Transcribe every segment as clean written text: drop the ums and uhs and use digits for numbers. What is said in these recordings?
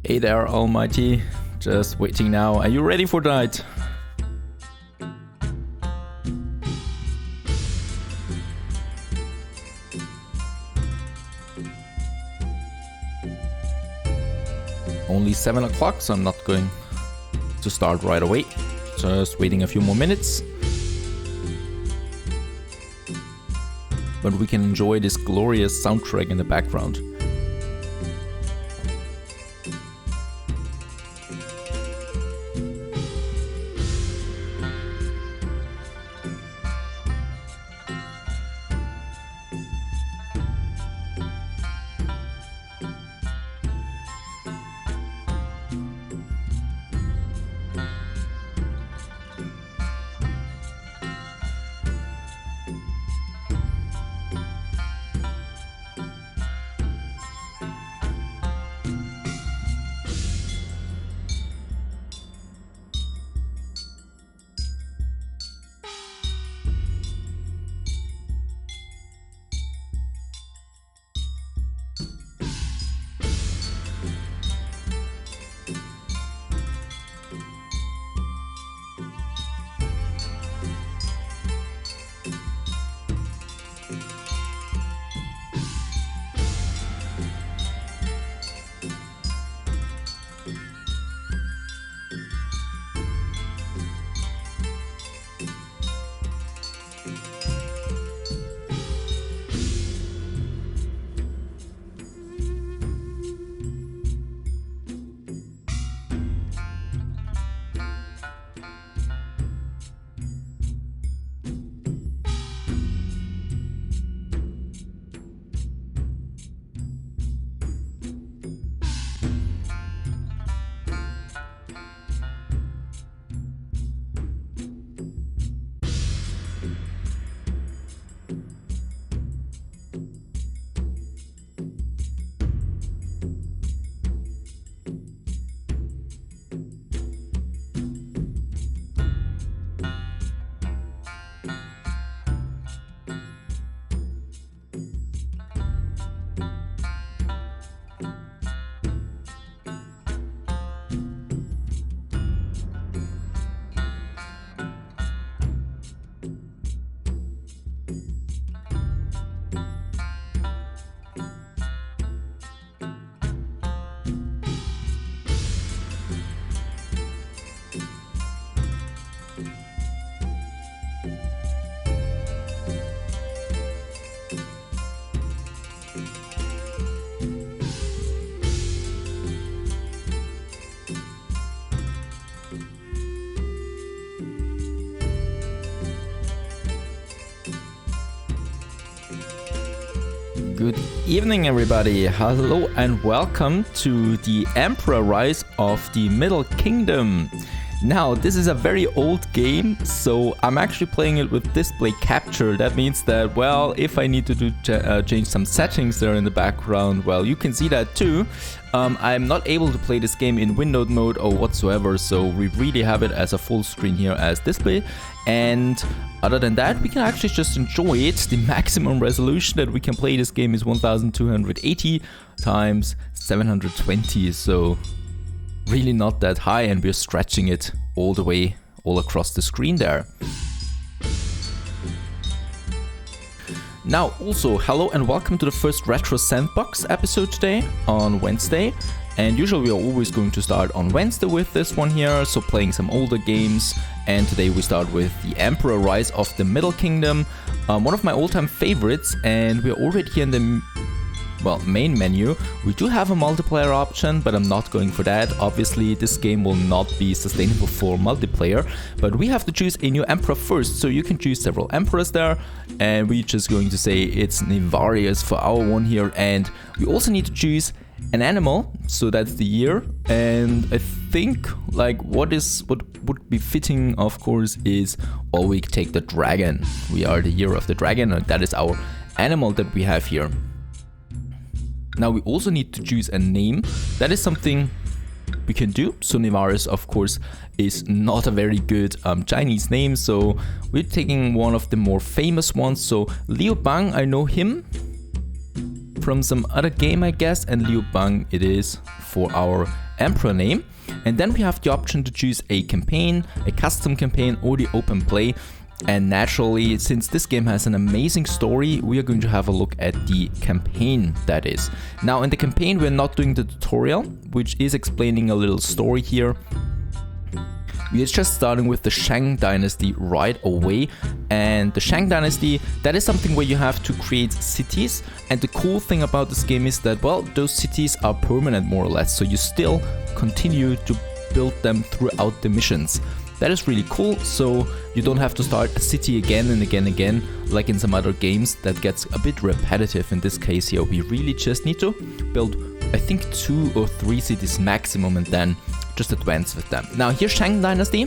Hey there, Almighty. Just waiting now. Are you ready for that? Only 7 o'clock, so I'm not going to start right away. Just waiting a few more minutes. But we can enjoy this glorious soundtrack in the background. Good evening, everybody. Hello and welcome to the Emperor Rise of the Middle Kingdom. Now, this is a very old game, so I'm actually playing it with display capture. That means that, well, if I need to change some settings there in the background, well, you can see that too. I'm not able to play this game in windowed mode or whatsoever, so we really have it as a full screen here as display. And other than that, we can actually just enjoy it. The maximum resolution that we can play this game is 1280 times 720, so really not that high, and we're stretching it all the way all across the screen there. Now also, hello and welcome to the first Retro Sandbox episode today on Wednesday. And usually we are always going to start on Wednesday with this one here, so playing some older games. And today we start with the Emperor Rise of the Middle Kingdom, one of my all-time favorites, and we're already here in the main menu. We do have a multiplayer option, but I'm not going for that. Obviously, this game will not be sustainable for multiplayer, but we have to choose a new emperor first, so you can choose several emperors there, and we're just going to say it's Nivarias for our one here, and we also need to choose an animal, so that's the year. And I think like what would be fitting, of course, is we take the dragon. We are the year of the dragon, and that is our animal that we have here. Now we also need to choose a name. That is something we can do. So Nivarias, of course, is not a very good Chinese name, so we're taking one of the more famous ones. So Liu Bang, I know him from some other game, I guess, and Liu Bang it is for our emperor name. And then we have the option to choose a campaign, a custom campaign, or the open play. And naturally, since this game has an amazing story, we are going to have a look at the campaign, that is. Now, in the campaign, we're not doing the tutorial, which is explaining a little story here. We are just starting with the Shang Dynasty right away. And the Shang Dynasty, that is something where you have to create cities. And the cool thing about this game is that, well, those cities are permanent more or less. So you still continue to build them throughout the missions. That is really cool, so you don't have to start a city again and again, like in some other games. That gets a bit repetitive. In this case here, we really just need to build, I think, 2 or 3 cities maximum, and then just advance with them. Now here's Shang Dynasty.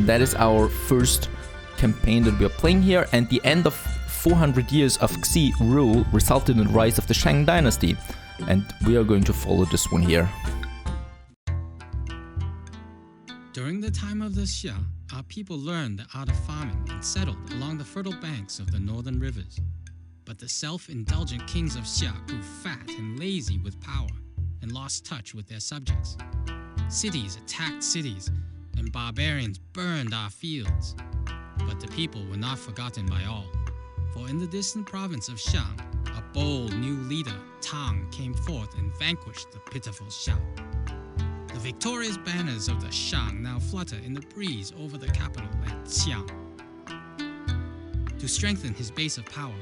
That is our first campaign that we are playing here, and the end of 400 years of Xi rule resulted in the rise of the Shang Dynasty, and we are going to follow this one here. During the time of the Xia, our people learned the art of farming and settled along the fertile banks of the northern rivers. But the self-indulgent kings of Xia grew fat and lazy with power and lost touch with their subjects. Cities attacked cities, and barbarians burned our fields. But the people were not forgotten by all, for in the distant province of Xiang, a bold new leader, Tang, came forth and vanquished the pitiful Xia. The victorious banners of the Shang now flutter in the breeze over the capital at Xiang. To strengthen his base of power,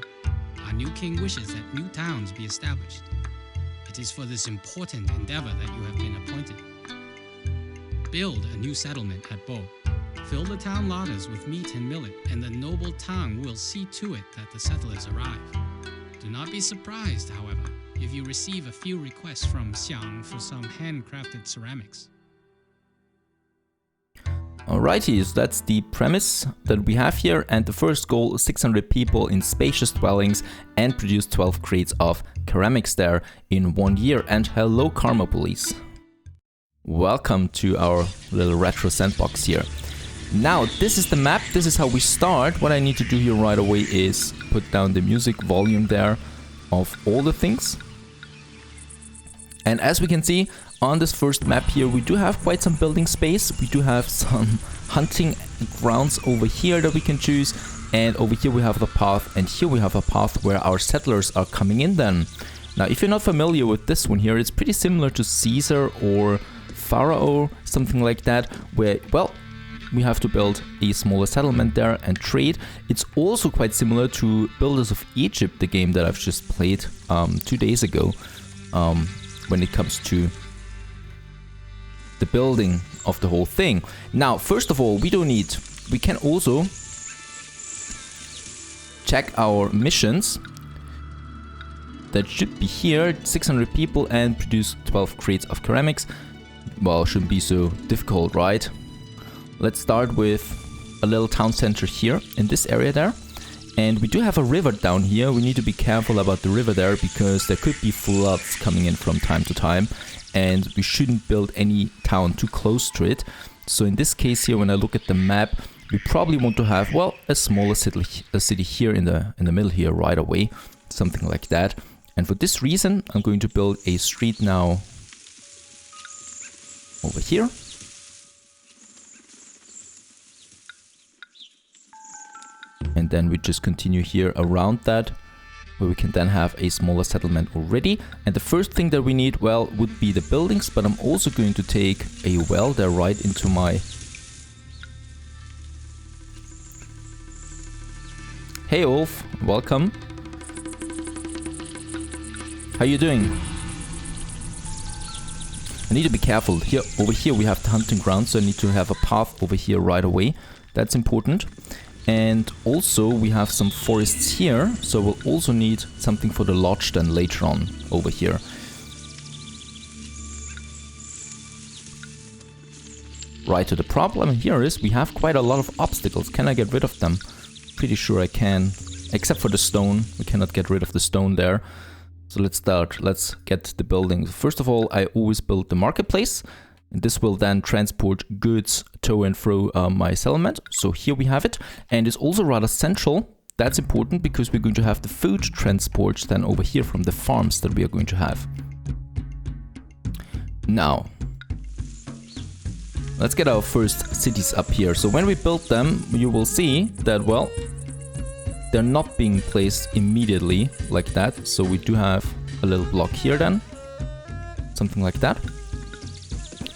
our new king wishes that new towns be established. It is for this important endeavor that you have been appointed. Build a new settlement at Bo. Fill the town larders with meat and millet, and the noble Tang will see to it that the settlers arrive. Do not be surprised, however, if you receive a few requests from Xiang for some handcrafted ceramics. Alrighty, so that's the premise that we have here, and the first goal is 600 people in spacious dwellings and produce 12 crates of ceramics there in 1 year. And hello, Karma Police. Welcome to our little retro sandbox here. Now, this is the map, this is how we start. What I need to do here right away is put down the music volume there of all the things. And as we can see on this first map here, we do have quite some building space. We do have some hunting grounds over here that we can choose. And over here we have the path, and here we have a path where our settlers are coming in then. Now, if you're not familiar with this one here, it's pretty similar to Caesar or Pharaoh, something like that, where, well, we have to build a smaller settlement there and trade. It's also quite similar to Builders of Egypt, the game that I've just played 2 days ago, when it comes to the building of the whole thing. Now, first of all, we can also check our missions. That should be here, 600 people and produce 12 crates of ceramics. Well, shouldn't be so difficult, right? Let's start with a little town center here in this area there. And we do have a river down here. We need to be careful about the river there because there could be floods coming in from time to time. And we shouldn't build any town too close to it. So in this case here, when I look at the map, we probably want to have, well, a smaller city here in the middle here right away. Something like that. And for this reason, I'm going to build a street now over here. And then we just continue here around that, where we can then have a smaller settlement already. And the first thing that we need, well, would be the buildings, but I'm also going to take a well there right into my... Hey Ulf, welcome. How you doing? I need to be careful. Here, over here we have the hunting ground, so I need to have a path over here right away. That's important. And also we have some forests here, so we'll also need something for the lodge then later on over here. Right, so the problem here is we have quite a lot of obstacles. Can I get rid of them? Pretty sure I can, except for the stone. We cannot get rid of the stone there. So let's start. Let's get the building. First of all, I always build the marketplace. And this will then transport goods to and fro my settlement. So here we have it. And it's also rather central. That's important because we're going to have the food transport then over here from the farms that we are going to have. Now, let's get our first cities up here. So when we build them, you will see that, well, they're not being placed immediately like that. So we do have a little block here then. Something like that.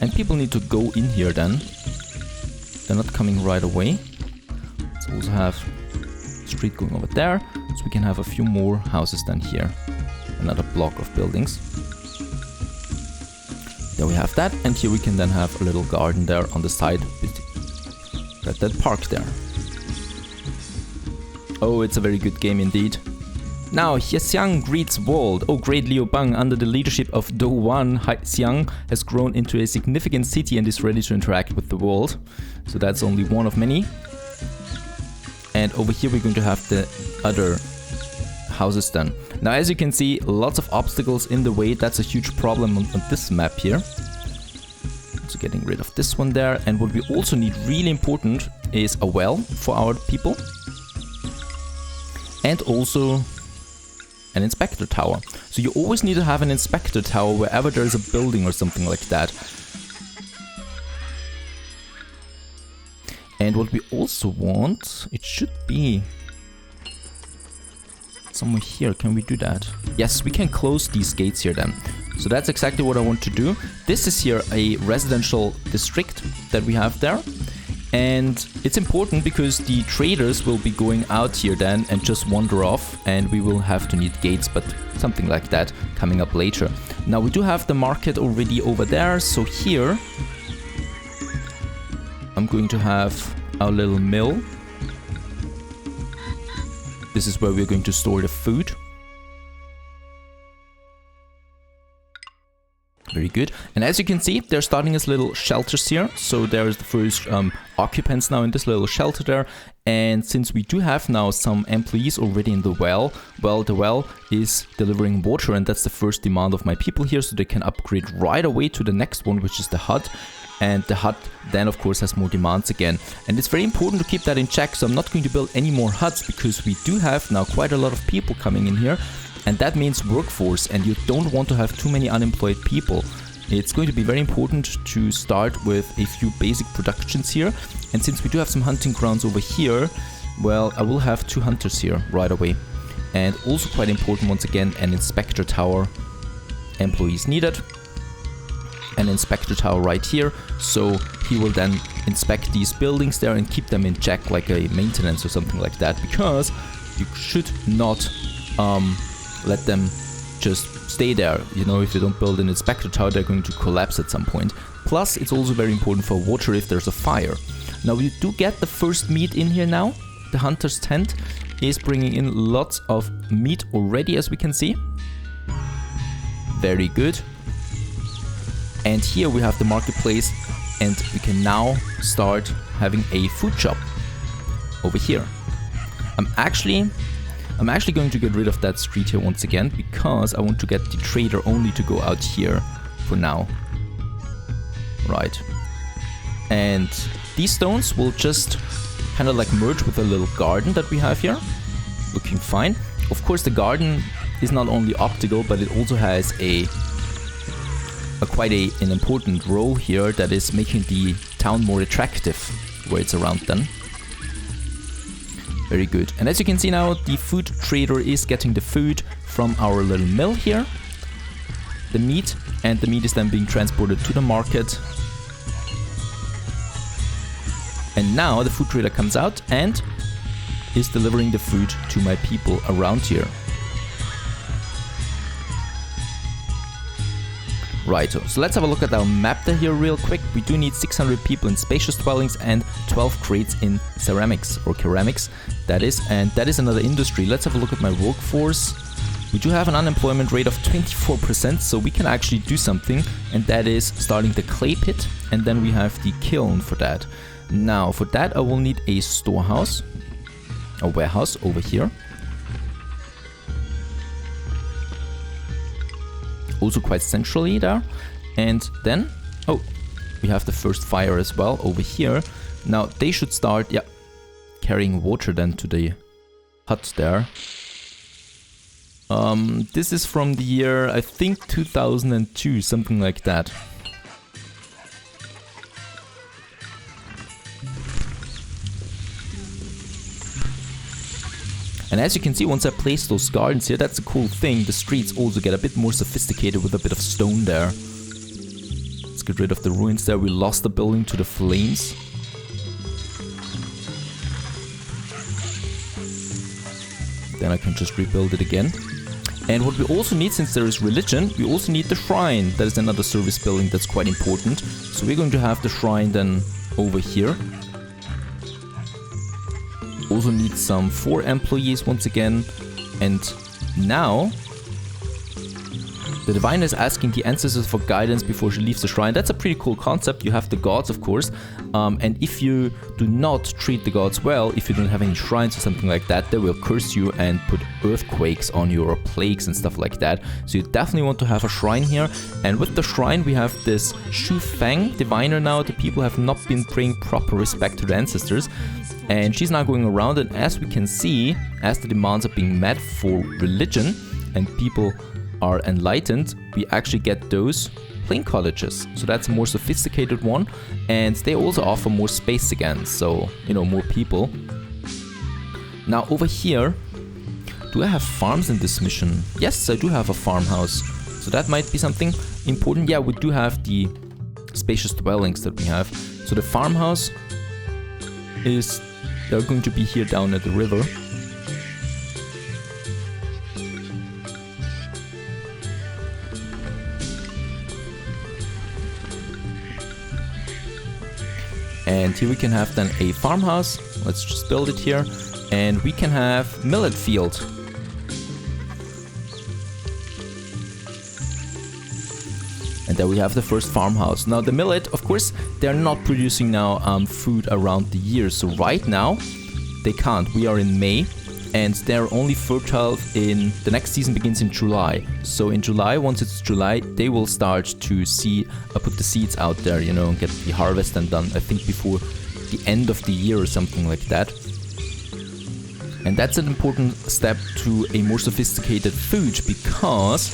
And people need to go in here then. They're not coming right away. Let's also have a street going over there. So we can have a few more houses than here. Another block of buildings. There we have that, and here we can then have a little garden there on the side with that park there. Oh, it's a very good game indeed. Now, Xiang greets world. Oh, great Liu Bang, under the leadership of Do1, Xiang has grown into a significant city and is ready to interact with the world. So that's only one of many. And over here we're going to have the other houses done. Now, as you can see, lots of obstacles in the way. That's a huge problem on this map here. So getting rid of this one there. And what we also need, really important, is a well for our people. And also an inspector tower. So you always need to have an inspector tower wherever there's a building or something like that. And what we also want, it should be somewhere here. Can we do that? Yes, we can close these gates here then. So that's exactly what I want to do. This is here a residential district that we have there. And it's important because the traders will be going out here then and just wander off, and we will have to need gates, but something like that coming up later. Now we do have the market already over there. So here I'm going to have our little mill. This is where we're going to store the food. Very good. And as you can see, they're starting as little shelters here. So there's the first occupants now in this little shelter there. And since we do have now some employees already in the well, the well is delivering water, and that's the first demand of my people here. So they can upgrade right away to the next one, which is the hut. And the hut then of course has more demands again. And it's very important to keep that in check. So I'm not going to build any more huts because we do have now quite a lot of people coming in here. And that means workforce, and you don't want to have too many unemployed people. It's going to be very important to start with a few basic productions here. And since we do have some hunting grounds over here, well, I will have 2 hunters here right away. And also quite important, once again, an inspector tower. Employees needed. An inspector tower right here. So he will then inspect these buildings there and keep them in check, like a maintenance or something like that. Because you should not let them just stay there. You know, if you don't build an inspector tower, they're going to collapse at some point. Plus, it's also very important for water if there's a fire. Now, we do get the first meat in here now. The hunter's tent is bringing in lots of meat already, as we can see. Very good. And here we have the marketplace, and we can now start having a food shop over here. I'm actually going to get rid of that street here once again, because I want to get the trader only to go out here for now. Right. And these stones will just kind of like merge with a little garden that we have here. Looking fine. Of course, the garden is not only optical, but it also has quite an important role here, that is making the town more attractive where it's around then. Very good. And as you can see now, the food trader is getting the food from our little mill here. The meat, and the meat is then being transported to the market. And now the food trader comes out and is delivering the food to my people around here. Right, so let's have a look at our map there here real quick. We do need 600 people in spacious dwellings and 12 crates in ceramics or keramics, that is. And that is another industry. Let's have a look at my workforce. We do have an unemployment rate of 24%, so we can actually do something, and that is starting the clay pit, and then we have the kiln for that. Now, for that I will need a storehouse, a warehouse over here. Also quite centrally there. And then, oh, we have the first fire as well over here. Now they should start, yeah, carrying water then to the hut there. This is from the year, I think 2002, something like that. And as you can see, once I place those gardens here, that's a cool thing. The streets also get a bit more sophisticated with a bit of stone there. Let's get rid of the ruins there. We lost the building to the flames. Then I can just rebuild it again. And what we also need, since there is religion, we also need the shrine. That is another service building that's quite important. So we're going to have the shrine then over here. Also need some 4 employees once again. And now the diviner is asking the ancestors for guidance before she leaves the shrine. That's a pretty cool concept. You have the gods, of course. And if you do not treat the gods well, if you don't have any shrines or something like that, they will curse you and put earthquakes on you or plagues and stuff like that. So you definitely want to have a shrine here. And with the shrine, we have this Shu Feng diviner now. The people have not been paying proper respect to the ancestors. And she's now going around, and as we can see, as the demands are being met for religion and people are enlightened, we actually get those plain cottages. So that's a more sophisticated one, and they also offer more space again, so you know, more people. Now over here, do I have farms in this mission? Yes, I do have a farmhouse, so that might be something important. Yeah, we do have the spacious dwellings that we have. So the farmhouse is, they're going to be here down at the river. And here we can have then a farmhouse. Let's just build it here. And we can have millet field. And there we have the first farmhouse. Now the millet, of course, they're not producing now food around the year. So right now, they can't. We are in May. And they're only fertile in, the next season begins in July. So in July, once it's July, they will start to put the seeds out there, you know, and get the harvest and done, I think, before the end of the year or something like that. And that's an important step to a more sophisticated food, because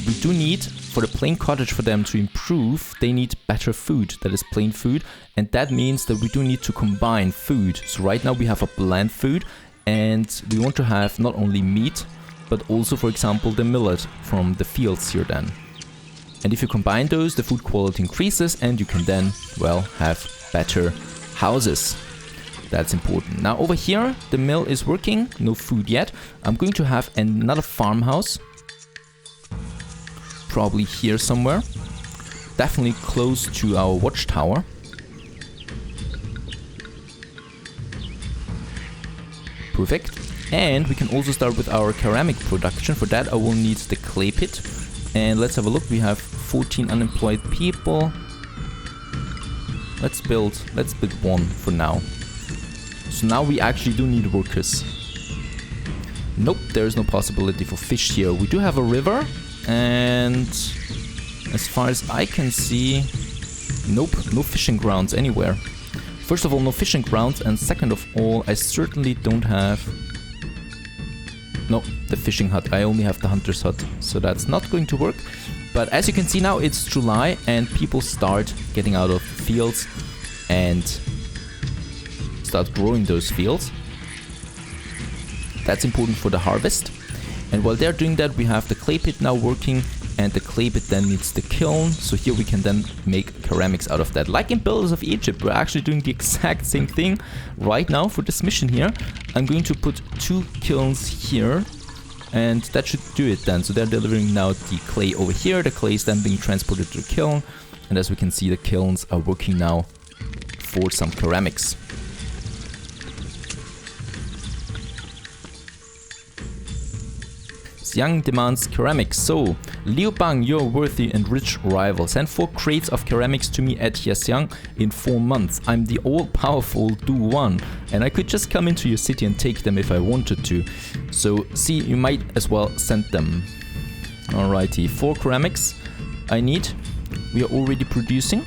we do need, for the plain cottage, for them to improve, they need better food, that is plain food. And that means that we do need to combine food. So right now we have a bland food, and we want to have not only meat, but also, for example, the millet from the fields here then. And if you combine those, the food quality increases, and you can then, well, have better houses. That's important. Now over here, the mill is working, no food yet. I'm going to have another farmhouse. Probably here somewhere. Definitely close to our watchtower. Perfect. And we can also start with our ceramic production. For that I will need the clay pit. And let's have a look. We have 14 unemployed people. Let's build 1 for now. So now we actually do need workers. Nope, there is no possibility for fish here. We do have a river, and as far as I can see, nope, no fishing grounds anywhere. First of all, no fishing grounds, and second of all, I certainly don't have... No, the fishing hut. I only have the hunter's hut, so that's not going to work. But as you can see now, it's July, and people start getting out of fields and start growing those fields. That's important for the harvest. And while they're doing that, we have the clay pit now working, and the clay pit then needs the kiln. So here we can then make ceramics out of that. Like in Builders of Egypt, we're actually doing the exact same thing right now for this mission here. I'm going to put 2 kilns here, and that should do it then. So they're delivering now the clay over here. The clay is then being transported to the kiln, and as we can see, the kilns are working now for some ceramics. Xiang demands ceramics. So, Liu Bang, your worthy and rich rival, send 4 crates of ceramics to me at Xiang in 4 months. I'm the all-powerful Du Wan, and I could just come into your city and take them if I wanted to. So, see, you might as well send them. Alrighty, 4 ceramics I need. We are already producing.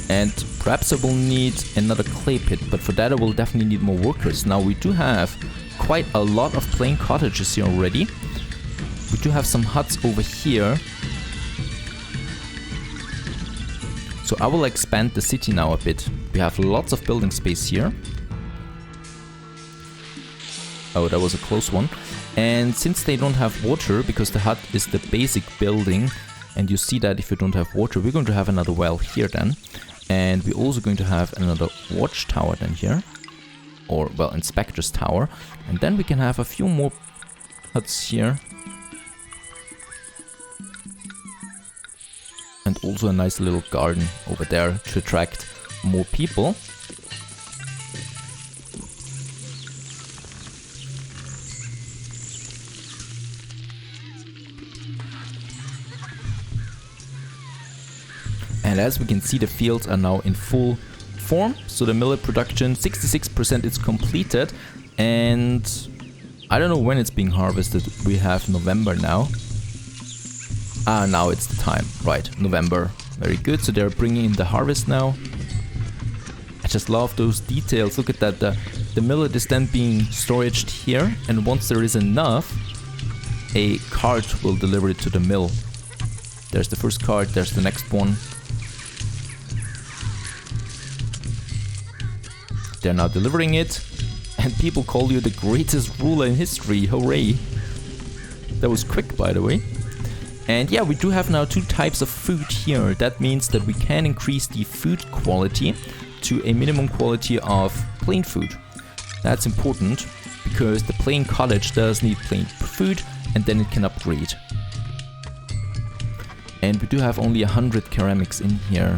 And perhaps I will need another clay pit, but for that I will definitely need more workers. Now we do have quite a lot of plain cottages here already. We do have some huts over here. So I will expand the city now a bit. We have lots of building space here. Oh, that was a close one. And since they don't have water, because the hut is the basic building, and you see that if you don't have water, we're going to have another well here then. And we're also going to have another watchtower then here. Or, well, inspector's tower. And then we can have a few more huts here. And also a nice little garden over there to attract more people. And as we can see, the fields are now in full form. So the millet production, 66% is completed. And I don't know when it's being harvested. We have November now. Ah, now it's the time. Right, November. Very good. So they're bringing in the harvest now. I just love those details. Look at that. The millet is then being storaged here. And once there is enough, a cart will deliver it to the mill. There's the first cart. There's the next one. They're now delivering it, and people call you the greatest ruler in history. Hooray! That was quick, by the way. And yeah, we do have now 2 types of food here. That means that we can increase the food quality to a minimum quality of plain food. That's important, because the plain cottage does need plain food, and then it can upgrade. And we do have only 100 ceramics in here.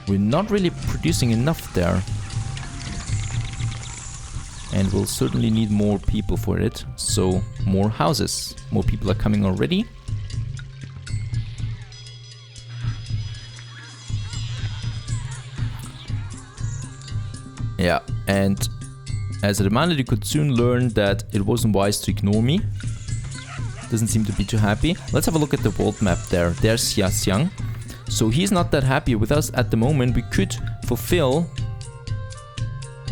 We're not really producing enough there. And we'll certainly need more people for it. So, more houses. More people are coming already. Yeah, and as I demanded, you could soon learn that it wasn't wise to ignore me. Doesn't seem to be too happy. Let's have a look at the world map there. There's Xiaxiang. So he's not that happy with us at the moment. We could fulfill,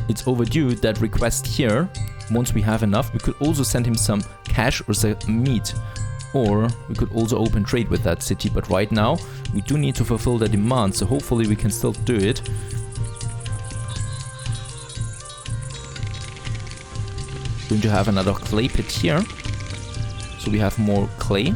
it's overdue, that request here. Once we have enough, we could also send him some cash or some meat. Or we could also open trade with that city. But right now, we do need to fulfill the demand. So hopefully we can still do it. Going to have another clay pit here. So we have more clay.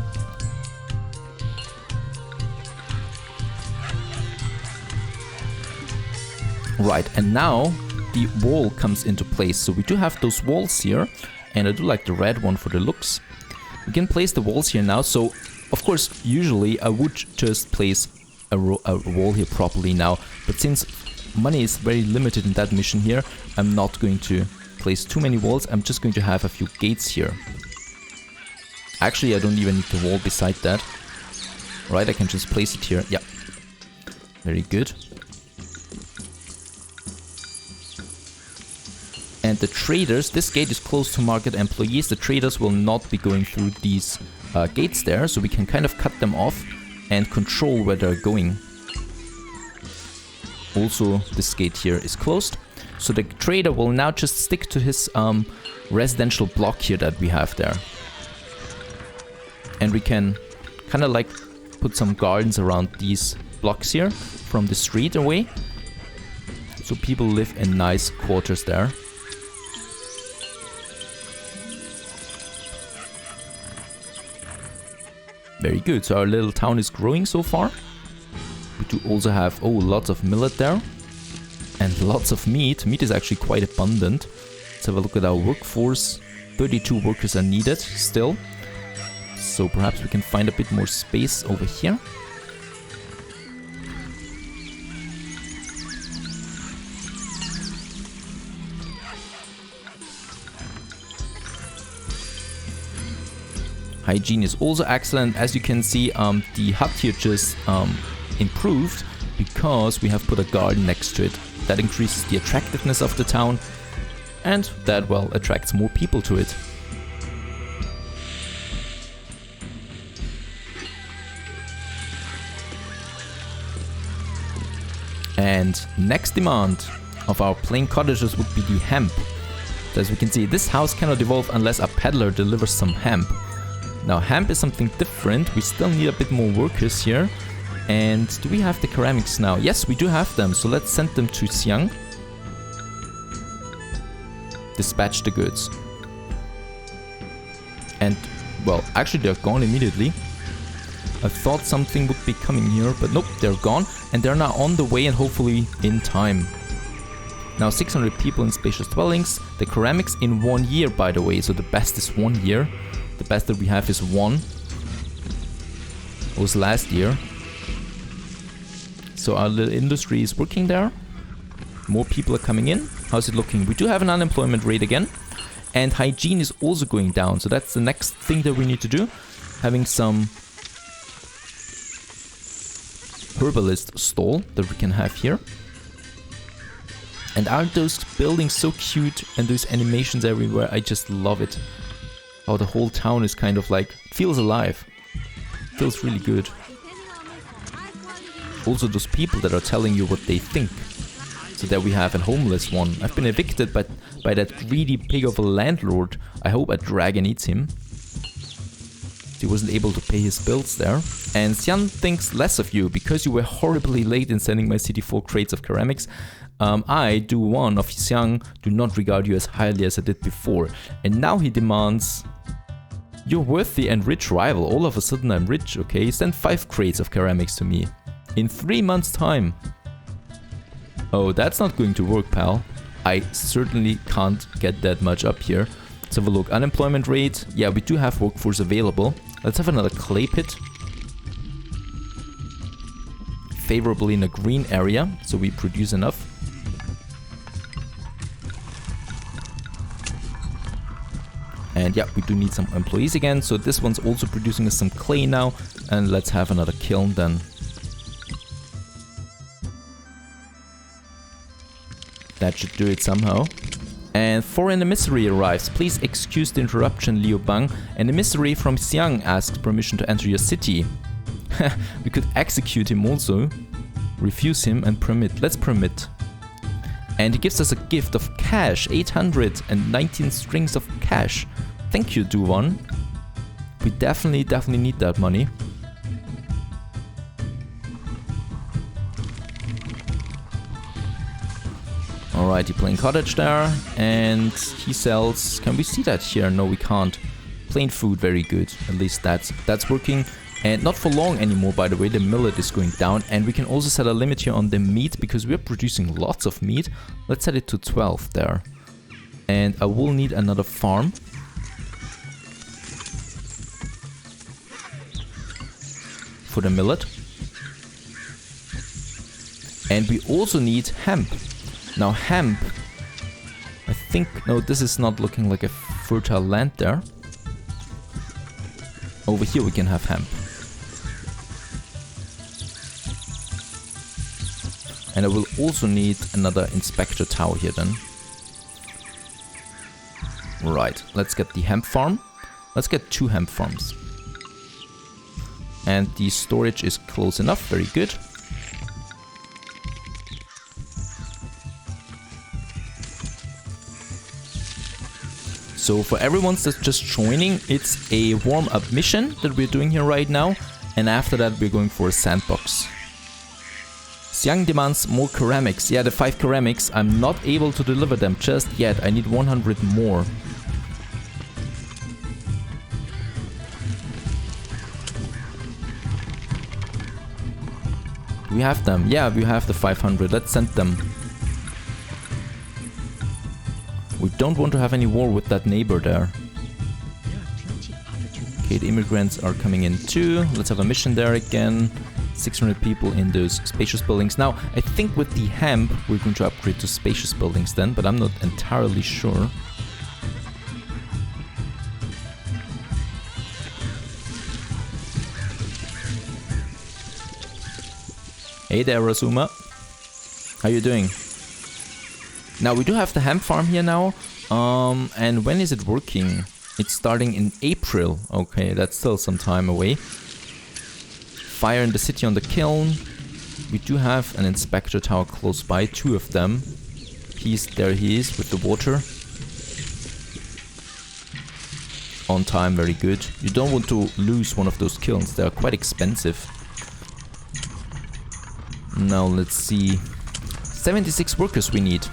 Right, and now the wall comes into place. So we do have those walls here, and I do like the red one for the looks. We can place the walls here now. So, of course, usually I would just place a wall here properly now. But since money is very limited in that mission here, I'm not going to place too many walls. I'm just going to have a few gates here. Actually, I don't even need the wall beside that. Right, I can just place it here. Yeah, very good. And the traders, this gate is closed to market employees. The traders will not be going through these gates there, so we can kind of cut them off and control where they're going. Also, this gate here is closed, so the trader will now just stick to his residential block here that we have there. And we can kind of like put some gardens around these blocks here from the street away, so people live in nice quarters there. Very good, so our little town is growing so far. We do also have, oh, lots of millet there. And lots of meat. Meat is actually quite abundant. Let's have a look at our workforce. 32 workers are needed still. So perhaps we can find a bit more space over here. Hygiene is also excellent. As you can see, the hut here just improved because we have put a garden next to it. That increases the attractiveness of the town, and that, well, attracts more people to it. And next demand of our plain cottages would be the hemp. So as we can see, this house cannot evolve unless a peddler delivers some hemp. Now, hemp is something different. We still need a bit more workers here. And do we have the ceramics now? Yes, we do have them. So let's send them to Xiang. Dispatch the goods. And, well, actually they're gone immediately. I thought something would be coming here, but nope, they're gone. And they're now on the way and hopefully in time. Now 600 people in spacious dwellings. The ceramics in 1 year, by the way. So the best is 1 year. The best that we have is 1. It was last year. So our little industry is working there. More people are coming in. How's it looking? We do have an unemployment rate again. And hygiene is also going down. So that's the next thing that we need to do. Having some herbalist stall that we can have here. And aren't those buildings so cute? And those animations everywhere. I just love it. How the whole town is kind of like, feels alive. Feels really good. Also those people that are telling you what they think. So there we have a homeless one. I've been evicted by that greedy pig of a landlord. I hope a dragon eats him. He wasn't able to pay his bills there. And Xian thinks less of you because you were horribly late in sending my city 4 crates of ceramics. I, do one of Xiang, do not regard you as highly as I did before. And now he demands... You're worthy and rich rival. All of a sudden I'm rich, okay? Send 5 crates of ceramics to me. In 3 months' time. Oh, that's not going to work, pal. I certainly can't get that much up here. Let's have a look. Unemployment rate. Yeah, we do have workforce available. Let's have another clay pit. Favorably in a green area, so we produce enough. And yeah, we do need some employees again. So this one's also producing us some clay now. And let's have another kiln then. That should do it somehow. And foreign emissary arrives. Please excuse the interruption, Liu Bang. An emissary from Xiang asks permission to enter your city. We could execute him also. Refuse him and permit. Let's permit. And he gives us a gift of cash. 819 strings of cash. Thank you, Do1. We definitely need that money. Alright, playing cottage there, and he sells... Can we see that here? No, we can't. Plain food, very good. At least that's working. And not for long anymore, by the way. The millet is going down, and we can also set a limit here on the meat, because we're producing lots of meat. Let's set it to 12 there. And I will need another farm. For the millet. And we also need hemp. Now hemp, I think, no, this is not looking like a fertile land there. Over here we can have hemp. And I will also need another inspector tower here then. Right, let's get the hemp farm. Let's get 2 hemp farms. And the storage is close enough, very good. So for everyone that's just joining, it's a warm-up mission that we're doing here right now. And after that we're going for a sandbox. Xiang demands more ceramics. Yeah, the 5 ceramics. I'm not able to deliver them just yet. I need 100 more. We have them. Yeah, we have the 500. Let's send them. We don't want to have any war with that neighbor there. Okay, the immigrants are coming in too. Let's have a mission there again. 600 people in those spacious buildings. Now, I think with the hemp, we're going to upgrade to spacious buildings then, but I'm not entirely sure. Hey there, Rasuma. How you doing? Now, we do have the hemp farm here now. And when is it working? It's starting in April. Okay, that's still some time away. Fire in the city on the kiln. We do have an inspector tower close by, 2 of them. There he is with the water. On time, very good. You don't want to lose one of those kilns, they are quite expensive. Now let's see. 76 workers we need.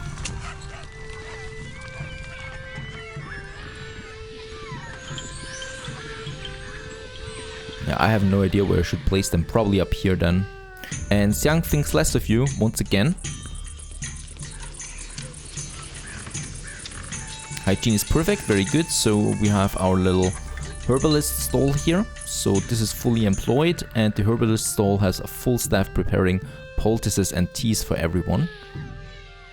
Yeah, I have no idea where I should place them. Probably up here then. And Xiang thinks less of you once again. Hygiene is perfect, very good. So we have our little herbalist stall here. So this is fully employed, and the herbalist stall has a full staff preparing poultices and teas for everyone.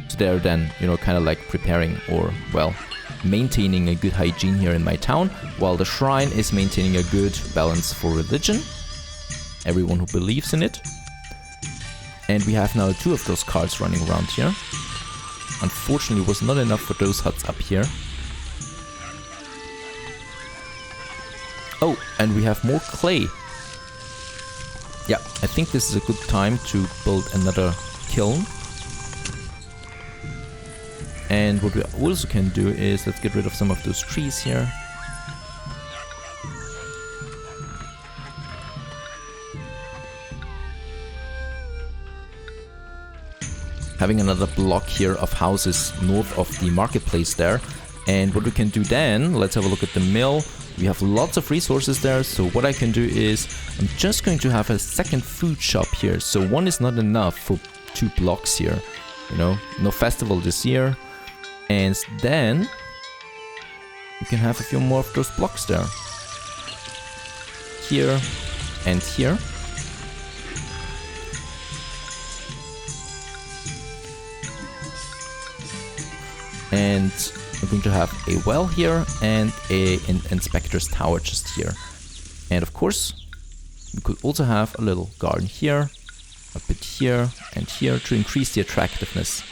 So they're then, you know, kind of like preparing or, well, maintaining a good hygiene here in my town, while the shrine is maintaining a good balance for religion. Everyone who believes in it. And we have now 2 of those carts running around here. Unfortunately, it was not enough for those huts up here. Oh, and we have more clay. Yeah, I think this is a good time to build another kiln. And what we also can do is, let's get rid of some of those trees here. Having another block here of houses north of the marketplace there. And what we can do then, let's have a look at the mill. We have lots of resources there, so what I can do is, I'm just going to have a second food shop here. So 1 is not enough for 2 blocks here, you know, no festival this year. And then we can have a few more of those blocks there. Here and here. And we're going to have a well here and an inspector's tower just here. And of course, we could also have a little garden here, a bit here and here to increase the attractiveness.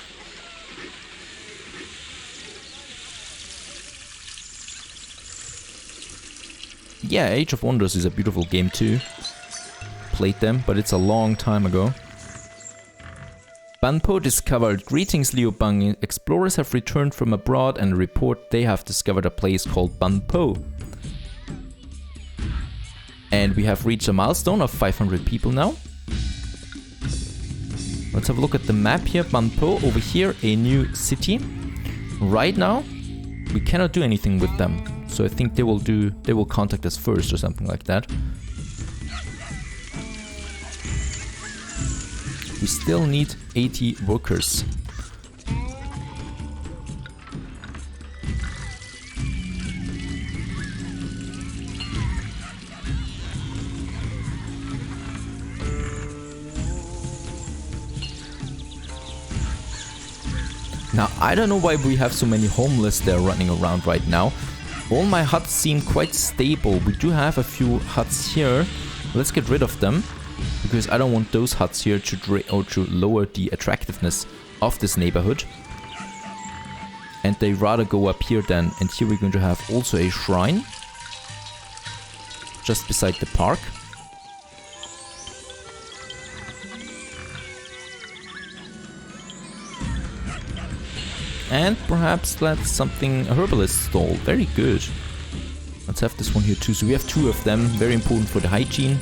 Yeah, Age of Wonders is a beautiful game too. Played them, but it's a long time ago. Banpo discovered. Greetings, Liu Bang. Explorers have returned from abroad and report they have discovered a place called Banpo. And we have reached a milestone of 500 people now. Let's have a look at the map here. Banpo, over here, a new city. Right now, we cannot do anything with them. So I think they will contact us first or something like that. We still need 80 workers. Now, I don't know why we have so many homeless there running around right now. All my huts seem quite stable. We do have a few huts here. Let's get rid of them, because I don't want those huts here to lower the attractiveness of this neighborhood. And they rather go up here then. And here we're going to have also a shrine just beside the park. And perhaps that's something, a herbalist stall. Very good. Let's have this one here too. So we have 2 of them. Very important for the hygiene.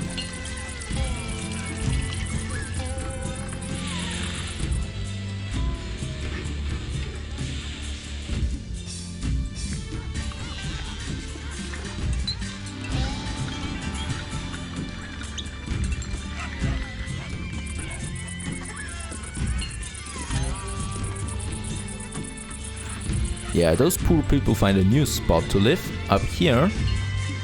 Yeah, those poor people find a new spot to live up here.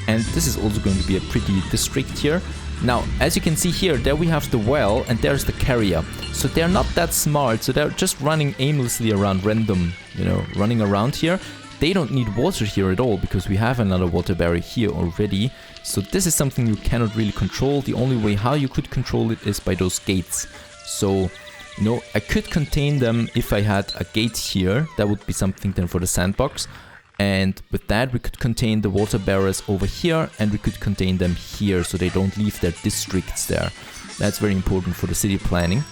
And this is also going to be a pretty district here. Now, as you can see here, there we have the well and there's the carrier. So they're not that smart, so they're just running aimlessly around random, you know, running around here. They don't need water here at all because we have another water barrier here already. So this is something you cannot really control. The only way how you could control it is by those gates. So, you know, I could contain them if I had a gate here. That would be something then for the sandbox. And with that we could contain the water barriers over here, and we could contain them here so they don't leave their districts there. That's very important for the city planning.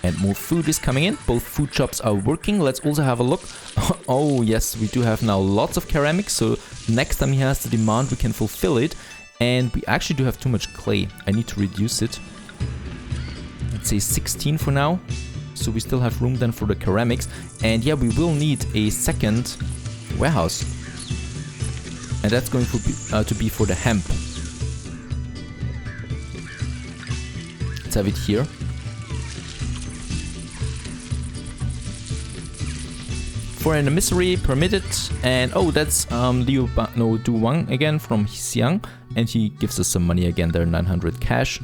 And More food is coming in. Both food shops are working. Let's also have a look. Oh, yes, we do have now lots of ceramics. So next time he has the demand, we can fulfill it. And we actually do have too much clay. I need to reduce it. Let's say 16 for now. So we still have room then for the ceramics. And yeah, we will need a second warehouse. And that's going to be for the hemp. Let's have it here. For an emissary permitted, and oh, that's Du Wang again from Xiang, and he gives us some money again there, 900 cash.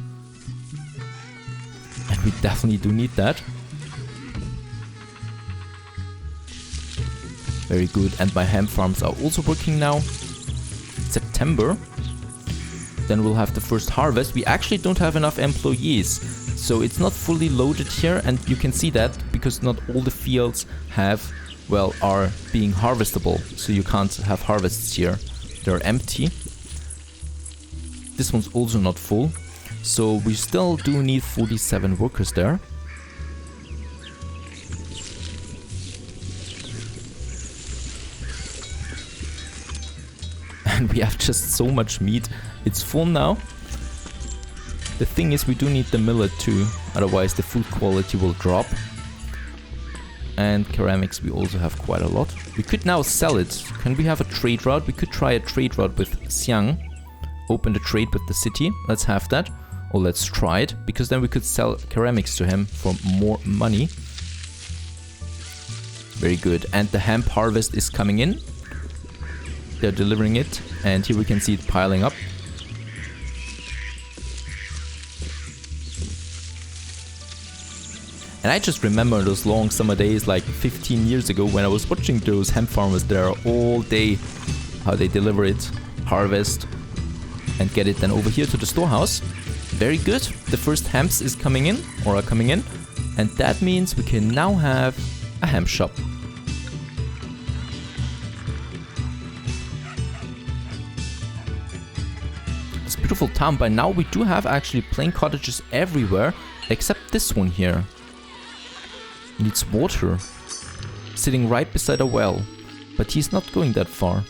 And we definitely do need that. Very good, and my hemp farms are also working now. September. Then we'll have the first harvest. We actually don't have enough employees, so it's not fully loaded here, and you can see that because not all the fields are being harvestable, so you can't have harvests here. They're empty. This one's also not full, so we still do need 47 workers there. And we have just so much meat. It's full now. The thing is, we do need the millet too, otherwise the food quality will drop. And ceramics we also have quite a lot. We could now sell it. Can we have a trade route? We could try a trade route with Xiang. Open the trade with the city. Let's have that. Or let's try it, because then we could sell ceramics to him for more money. Very good. And the hemp harvest is coming in. They're delivering it, and here we can see it piling up. And I just remember those long summer days like 15 years ago when I was watching those hemp farmers there all day, how they deliver it, harvest, and get it then over here to the storehouse. Very good. The first hemps is coming in, or are coming in, and that means we can now have a hemp shop. Beautiful town. By now we do have actually plain cottages everywhere except this one here. He needs water, sitting right beside a well, but he's not going that far.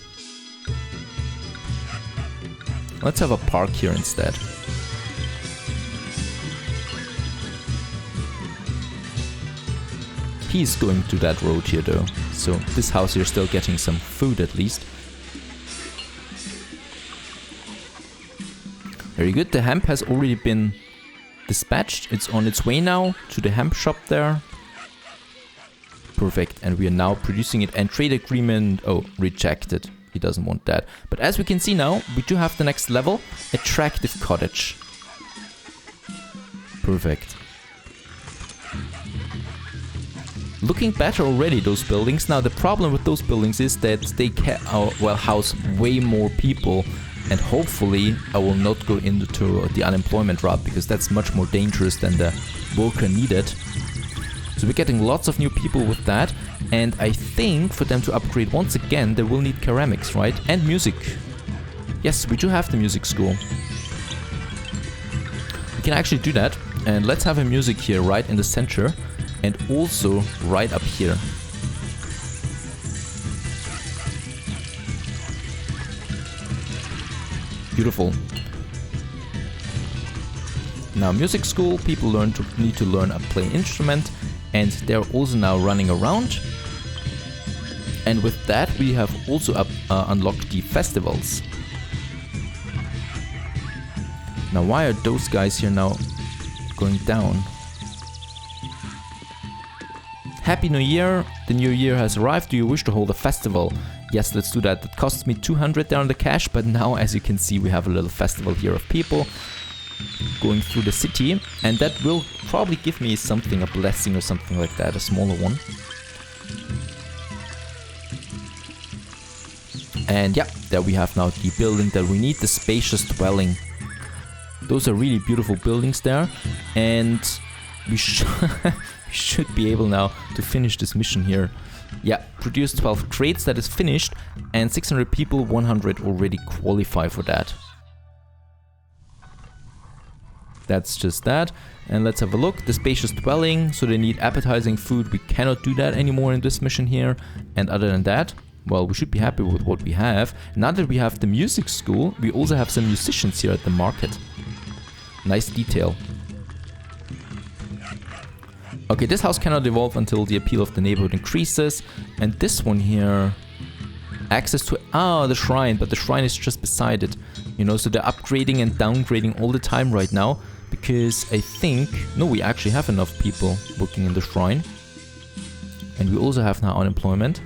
Let's have a park here instead. He's going to that road here though, so this house here is still getting some food at least. Very good, the hemp has already been dispatched. It's on its way now to the hemp shop there. Perfect, and we are now producing it. And trade agreement, oh, rejected. He doesn't want that. But as we can see now, we do have the next level, attractive cottage. Perfect. Looking better already, those buildings. Now the problem with those buildings is that they can house way more people. And hopefully I will not go into the unemployment route, because that's much more dangerous than the worker needed. So we're getting lots of new people with that. And I think for them to upgrade once again, they will need ceramics, right? And music. Yes, we do have the music school. We can actually do that. And let's have a music here right in the center. And also right up here. Beautiful. Now music school, people need to learn a play instrument, and they're also now running around. And with that we have also unlocked the festivals. Now why are those guys here now going down? Happy New Year! The new year has arrived. Do you wish to hold a festival? Yes, let's do that. It costs me 200 there on the cash, but now as you can see we have a little festival here of people going through the city, and that will probably give me something, a blessing or something like that, a smaller one. And yeah, there we have now the building that we need, the spacious dwelling. Those are really beautiful buildings there, and we should be able now to finish this mission here. Yeah, produce 12 trades, that is finished, and 600 people, 100 already qualify for that. That's just that. And let's have a look. The spacious dwelling, so they need appetizing food. We cannot do that anymore in this mission here. And other than that, well, we should be happy with what we have. Now that we have the music school, we also have some musicians here at the market. Nice detail. Okay, this house cannot evolve until the appeal of the neighborhood increases. And this one here, access to the shrine, but the shrine is just beside it. You know, so they're upgrading and downgrading all the time right now, because I think, no, we actually have enough people working in the shrine. And we also have now unemployment.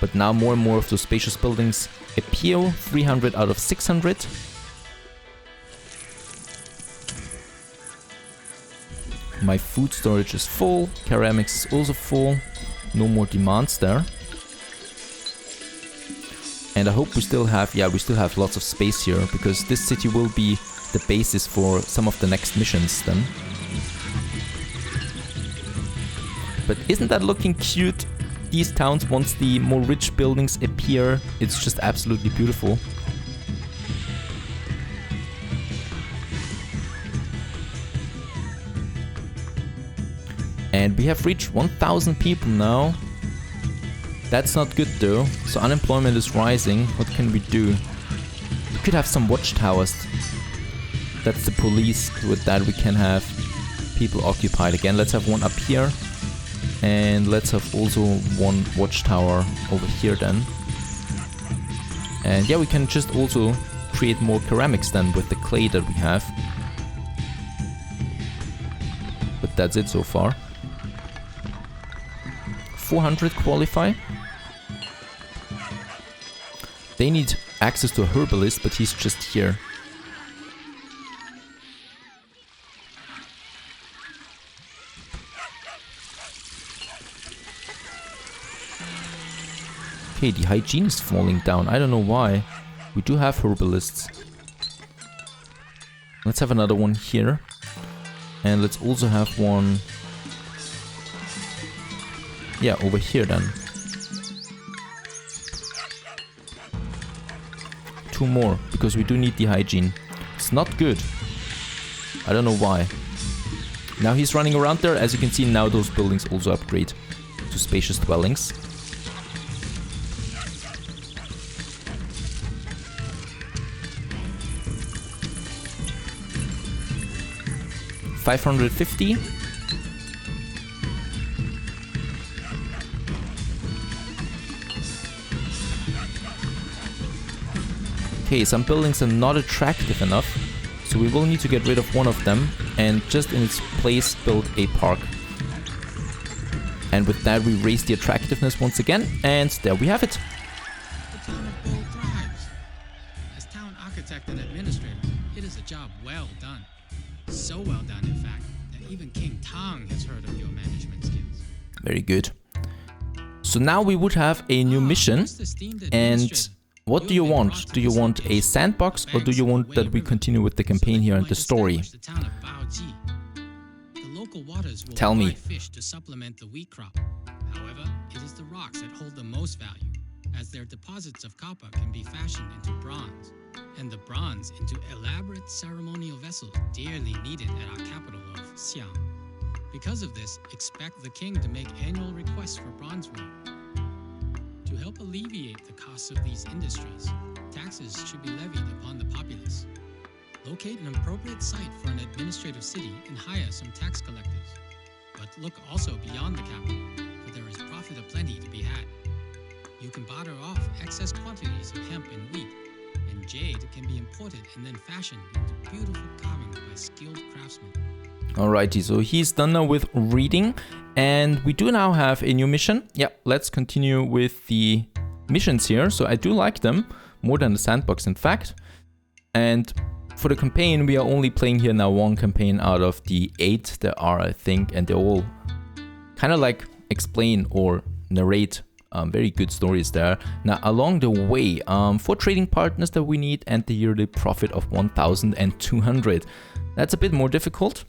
But now more and more of those spacious buildings appear, 300 out of 600. My food storage is full, ceramics is also full, no more demands there. And I hope we still have, we still have lots of space here, because this city will be the basis for some of the next missions then. But isn't that looking cute? These towns, once the more rich buildings appear, it's just absolutely beautiful. And we have reached 1,000 people now. That's not good though. So unemployment is rising. What can we do? We could have some watchtowers. That's the police. With that we can have people occupied again. Let's have one up here. And let's have also one watchtower over here then. And yeah, we can just also create more ceramics then with the clay that we have. But that's it so far. 400 qualify. They need access to a herbalist, but he's just here. Okay, the hygiene is falling down. I don't know why. We do have herbalists. Let's have another one here. And let's also have one... yeah, over here then. 2 more, because we do need the hygiene. It's not good. I don't know why. Now he's running around there. As you can see, now those buildings also upgrade to spacious dwellings. $550. Okay, some buildings are not attractive enough, so we will need to get rid of one of them and just in its place build a park. And with that we raise the attractiveness once again, and there we have it. The town of Bull thrives. As town architect and administrator, it is a job well done. So well done, in fact, that even King Tang has heard of your management skills. Very good. So now we would have a new mission, and what do you want? Do you want a sandbox, or do you want that we continue with the campaign here and the story? Tell me. Fish to supplement the wheat crop. However, it is the rocks that hold the most value, as their deposits of copper can be fashioned into bronze, and the bronze into elaborate ceremonial vessels dearly needed at our capital of Xi'an. Because of this, expect the king to make annual requests for bronze work. To help alleviate the costs of these industries, taxes should be levied upon the populace. Locate an appropriate site for an administrative city and hire some tax collectors. But look also beyond the capital, for there is profit aplenty to be had. You can barter off excess quantities of hemp and wheat, and jade can be imported and then fashioned into beautiful carvings by skilled craftsmen. Alrighty, so he's done now with reading, and we do now have a new mission. Yeah, let's continue with the missions here. So I do like them, more than the sandbox in fact. And for the campaign, we are only playing here now 1 campaign out of the 8 there are, I think, and they all kind of like explain or narrate very good stories there. Now along the way, 4 trading partners that we need and the yearly profit of 1,200. That's a bit more difficult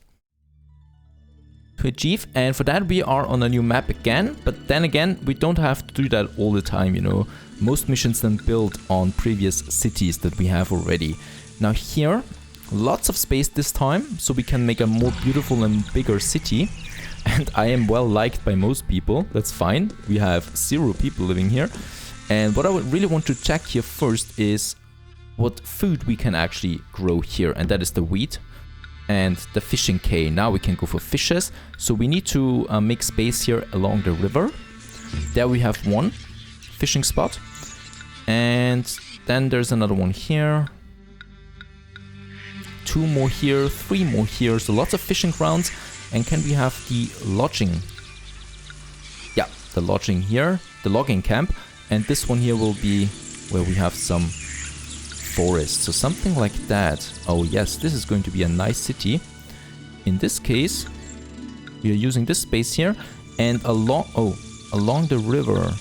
to achieve, and for that we are on a new map again, but then again we don't have to do that all the time, you know. Most missions then build on previous cities that we have already. Now here, lots of space this time, so we can make a more beautiful and bigger city. And I am well liked by most people, that's fine. We have 0 people living here. And what I would really want to check here first is what food we can actually grow here. And that is the wheat and the fishing K. Now we can go for fishes. So we need to make space here along the river. There we have 1 fishing spot. And then there's another one here. 2 more here, 3 more here. So lots of fishing grounds. And can we have the lodging? Yeah, the lodging here, the logging camp. And this one here will be where we have some forest. So something like that. Oh yes, this is going to be a nice city. In this case, we are using this space here. And along the river,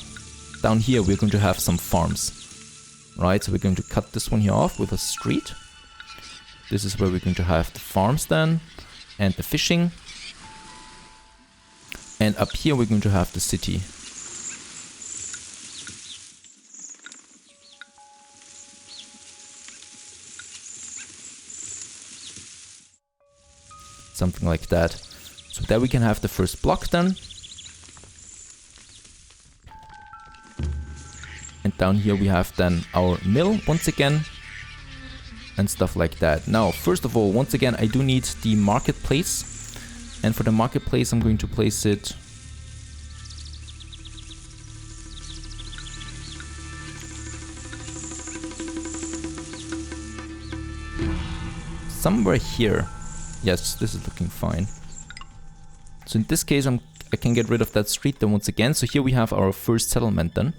down here, we're going to have some farms. Right, so we're going to cut this one here off with a street. This is where we're going to have the farms then. And the fishing. And up here, we're going to have the city. Something like that. So there we can have the first block then. And down here we have then our mill once again. And stuff like that. Now, first of all, once again, I do need the marketplace. And for the marketplace, I'm going to place it somewhere here. Yes, this is looking fine. So in this case, I can get rid of that street then once again. So here we have our first settlement then.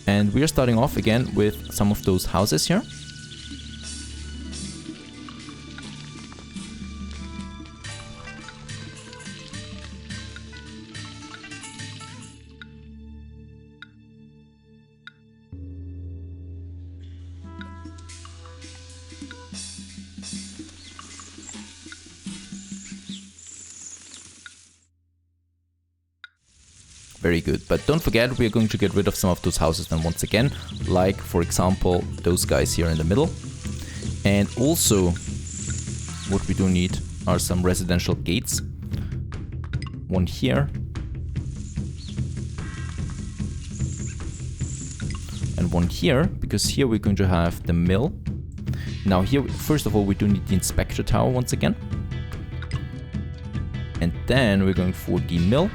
And we are starting off again with some of those houses here. Very good, but don't forget we are going to get rid of some of those houses then once again, like for example those guys here in the middle. And also what we do need are some residential gates. One here. And one here, because here we're going to have the mill. Now here, first of all, we do need the inspector tower once again. And then we're going for the mill.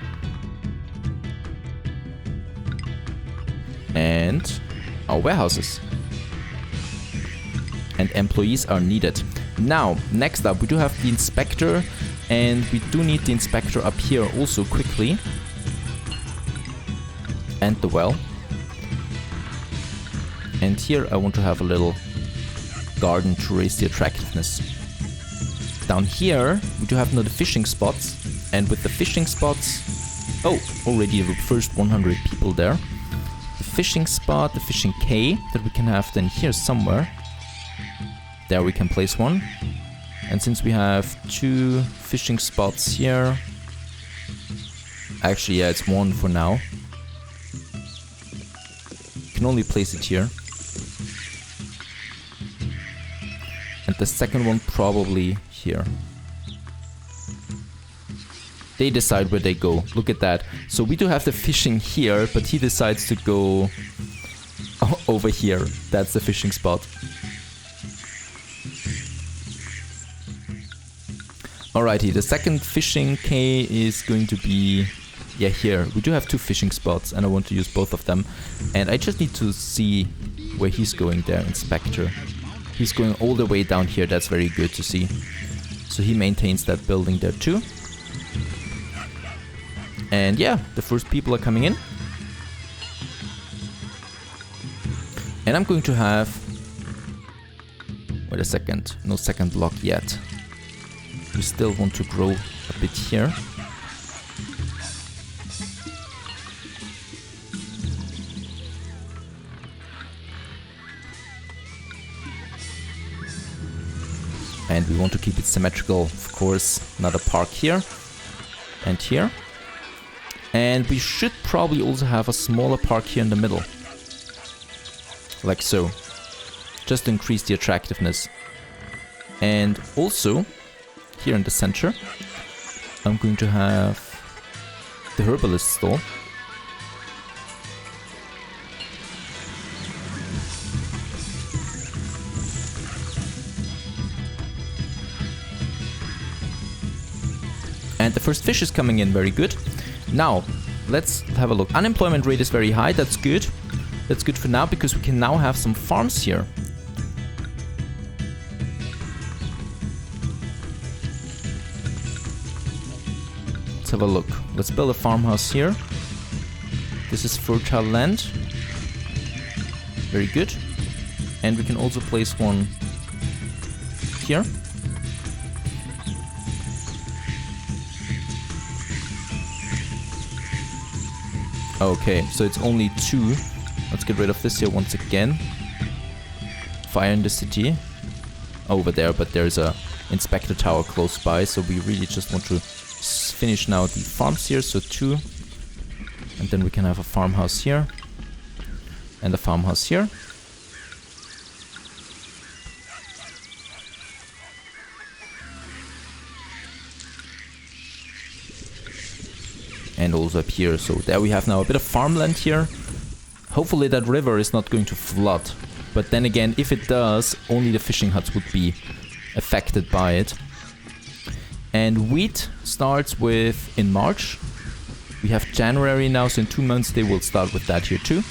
And our warehouses. And employees are needed. Now, next up, we do have the inspector, and we do need the inspector up here also quickly. And the well. And here I want to have a little garden to raise the attractiveness. Down here, we do have another fishing spots. And with the fishing spots... Oh, already the first 100 people there. The fishing spot, the fishing K that we can have then here somewhere. There we can place one. And since we have 2 fishing spots here... Actually, yeah, it's 1 for now. You can only place it here. And the second one probably here. They decide where they go. Look at that. So we do have the fishing here, but he decides to go over here. That's the fishing spot. Alrighty, the second fishing K is going to be... Yeah, here. We do have 2 fishing spots, and I want to use both of them. And I just need to see where he's going there, Inspector. He's going all the way down here. That's very good to see. So he maintains that building there too. And yeah, the first people are coming in. And I'm going to have... Wait a second. No second block yet. We still want to grow a bit here. And we want to keep it symmetrical, of course. Another park here. And here. And we should probably also have a smaller park here in the middle. Like so. Just to increase the attractiveness. And also, here in the center, I'm going to have the herbalist stall. And the first fish is coming in, very good. Now, let's have a look. Unemployment rate is very high, that's good. That's good for now, because we can now have some farms here. Let's have a look. Let's build a farmhouse here. This is fertile land. Very good. And we can also place one here. Okay, so it's only 2. Let's get rid of this here once again. Fire in the city. Over there, but there's a inspector tower close by, so we really just want to finish now the farms here, so 2. And then we can have a farmhouse here. And a farmhouse here. And also up here, so there we have now a bit of farmland here. Hopefully that river is not going to flood, but then again, if it does, only the fishing huts would be affected by it. And wheat starts with in March. We have January now, so in 2 months they will start with that here too.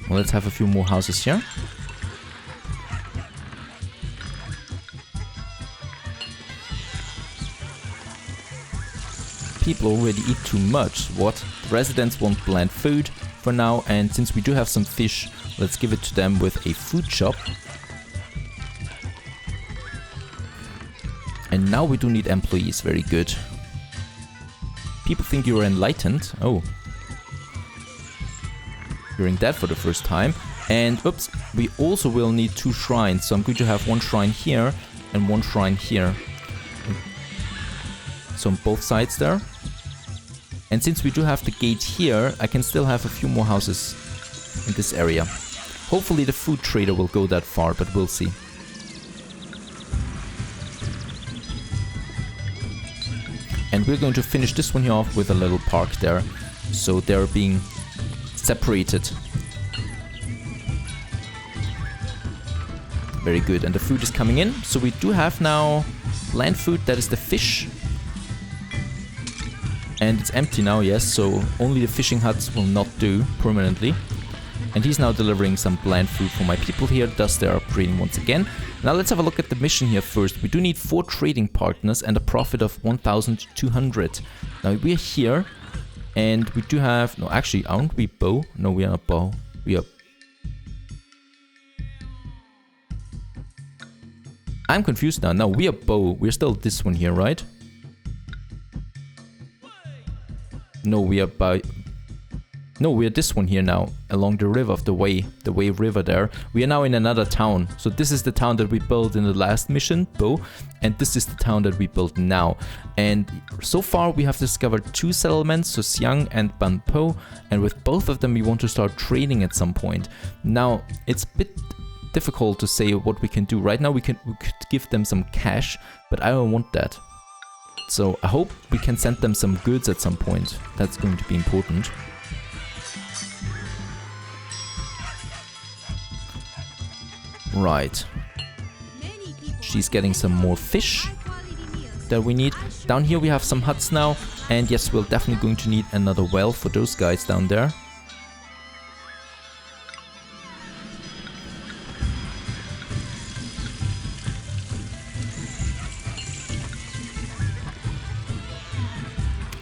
Well, let's have a few more houses here. People already eat too much. What? Residents want bland food for now, and since we do have some fish, let's give it to them with a food shop. And now we do need employees, very good. People think you're enlightened. Oh. Hearing that for the first time. And oops, we also will need 2 shrines, so I'm going to have 1 shrine here and 1 shrine here. So on both sides there. And since we do have the gate here, I can still have a few more houses in this area. Hopefully the food trader will go that far, but we'll see. And we're going to finish this one here off with a little park there. So they're being separated. Very good, and the food is coming in. So we do have now land food, that is the fish. And it's empty now, yes, so only the fishing huts will not do permanently. And he's now delivering some bland food for my people here, thus they're upgrading once again. Now let's have a look at the mission here first. We do need 4 trading partners and a profit of 1,200. Now we're here, and we do have... No, actually, aren't we bow? No, we are not bow. We are... I'm confused now. No, we are bow. We're still this one here, right? No, we are by... No, we are this one here now, along the river of the Way River there. We are now in another town. So this is the town that we built in the last mission, Bo, and this is the town that we built now. And so far we have discovered 2 settlements, so Siang and Banpo, and with both of them we want to start trading at some point. Now, it's a bit difficult to say what we can do. Right now we could give them some cash, but I don't want that. So I hope we can send them some goods at some point. That's going to be important. Right. She's getting some more fish that we need. Down here we have some huts now. And yes, we're definitely going to need another well for those guys down there.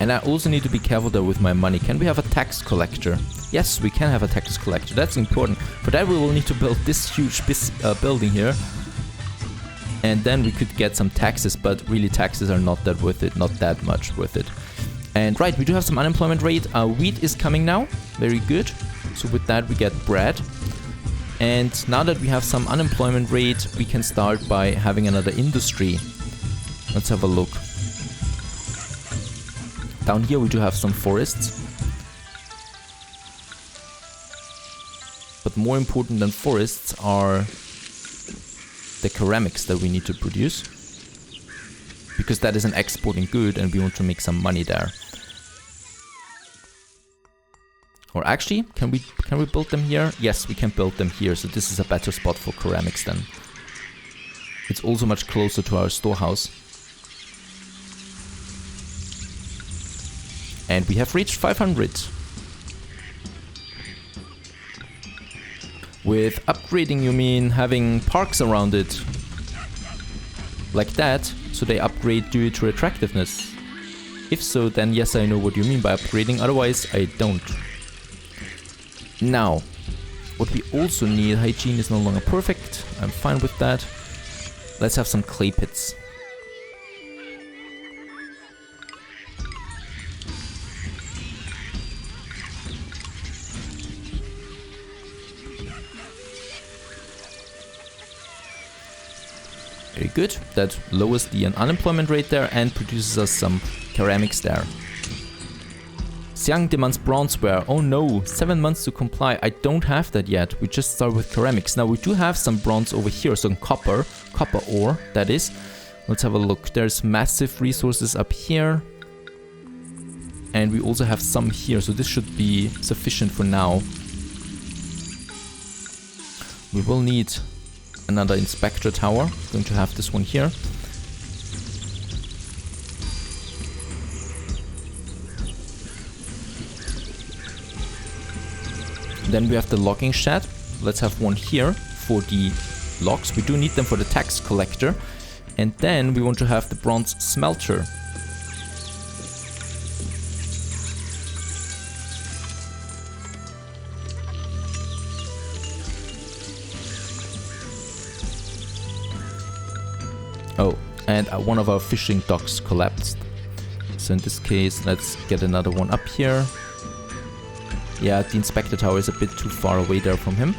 And I also need to be careful there with my money. Can we have a tax collector? Yes, we can have a tax collector. That's important. For that we will need to build this huge building here. And then we could get some taxes, but really taxes are not that worth it. Not that much worth it. And right, we do have some unemployment rate. Wheat is coming now. Very good. So with that we get bread. And now that we have some unemployment rate, we can start by having another industry. Let's have a look. Down here we do have some forests. But more important than forests are the ceramics that we need to produce, because that is an exporting good and we want to make some money there. Or actually, can we build them here? Yes, we can build them here, so this is a better spot for ceramics then. It's also much closer to our storehouse. And we have reached 500. With upgrading, you mean having parks around it. Like that, so they upgrade due to attractiveness. If so, then yes, I know what you mean by upgrading, otherwise I don't. Now, what we also need, hygiene is no longer perfect, I'm fine with that. Let's have some clay pits. Very good, that lowers the unemployment rate there and produces us some ceramics there. Xiang demands bronzeware. Oh no, 7 months to comply. I don't have that yet. We just start with ceramics. Now we do have some bronze over here, some copper ore, that is. Let's have a look. There's massive resources up here. And we also have some here, so this should be sufficient for now. We will need another inspector tower. Going to have this one here. Then we have the logging shed. Let's have one here for the logs. We do need them for the tax collector. And then we want to have the bronze smelter. Oh, and one of our fishing docks collapsed. So in this case, let's get another one up here. Yeah, the inspector tower is a bit too far away there from him.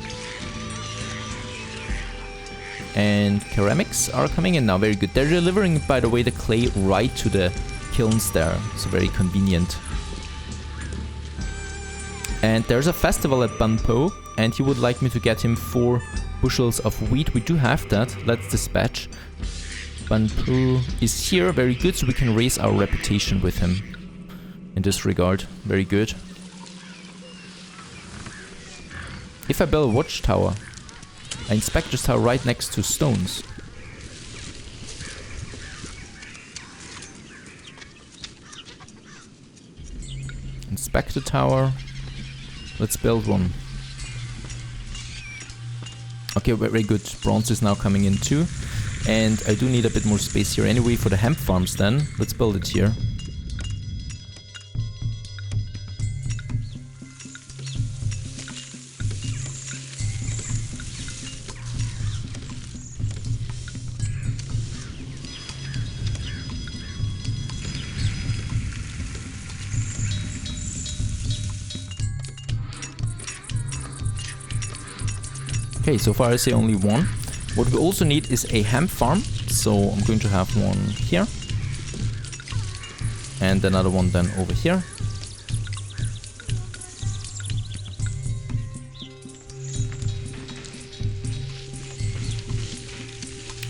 And ceramics are coming in now, very good. They're delivering, by the way, the clay right to the kilns there, so very convenient. And there's a festival at Banpo, and he would like me to get him 4 bushels of wheat. We do have that, let's dispatch. Banpo is here, very good, so we can raise our reputation with him in this regard, very good. If I build a watchtower, an inspector's tower right next to stones. Inspector tower. Let's build one. Okay, very good. Bronze is now coming in too. And I do need a bit more space here anyway for the hemp farms then. Let's build it here. Okay, so far I say only one. What we also need is a hemp farm, so I'm going to have one here. And another one then over here.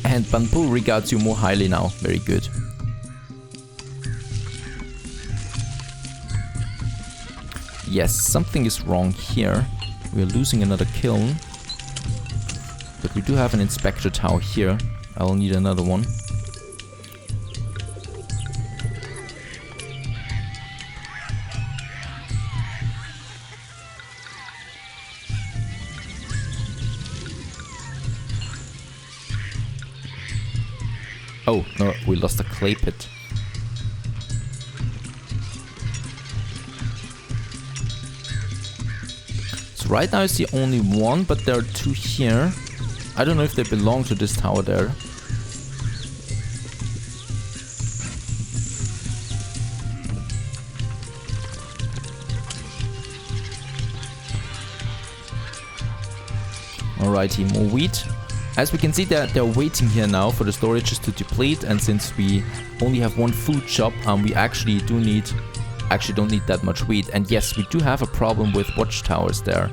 And Banpo regards you more highly now, very good. Yes, something is wrong here. We are losing another kiln. But we do have an inspector tower here. I'll need another one. Oh, no, we lost a clay pit. So right now it's the only one, but there are 2 here. I don't know if they belong to this tower there. Alrighty, more wheat. As we can see, they're waiting here now for the storages to deplete, and since we only have 1 food shop, we actually don't need that much wheat. And yes, we do have a problem with watchtowers there.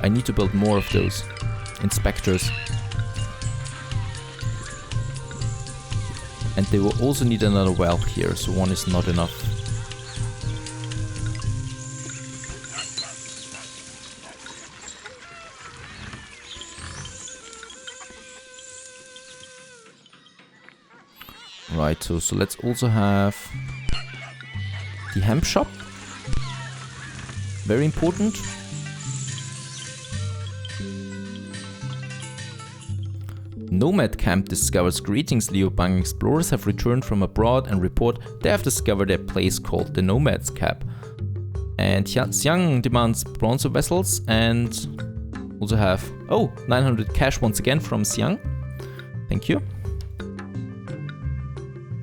I need to build more of those inspectors. And they will also need another well here, so one is not enough. Right, so let's also have the hemp shop. Very important. Nomad camp discovers, greetings Liubang, explorers have returned from abroad and report they have discovered a place called the Nomad's Cap. And Xiang demands bronze vessels and also have, 900 cash once again from Xiang. Thank you.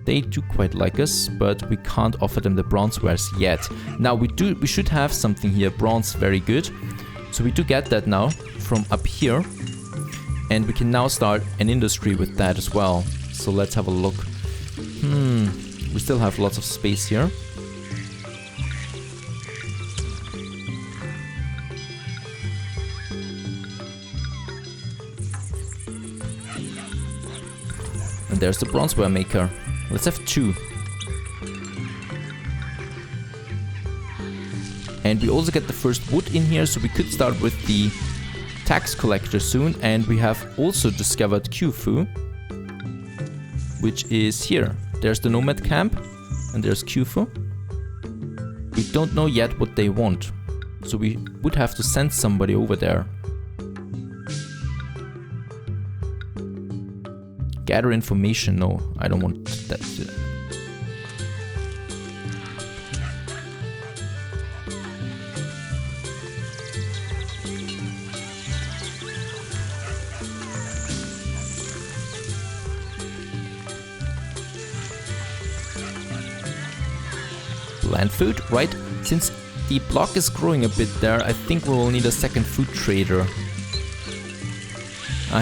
They do quite like us, but we can't offer them the bronze wares yet. Now we should have something here, bronze, very good. So we do get that now from up here. And we can now start an industry with that as well. So let's have a look. We still have lots of space here. And there's the bronzeware maker. Let's have 2. And we also get the first wood in here, so we could start with the tax collector soon. And we have also discovered Qufu, which is here. There's the nomad camp and there's Qufu. We don't know yet what they want, so we would have to send somebody over there. Gather information. No, I don't want that. Plant food, right? Since the block is growing a bit there, I think we will need a second food trader.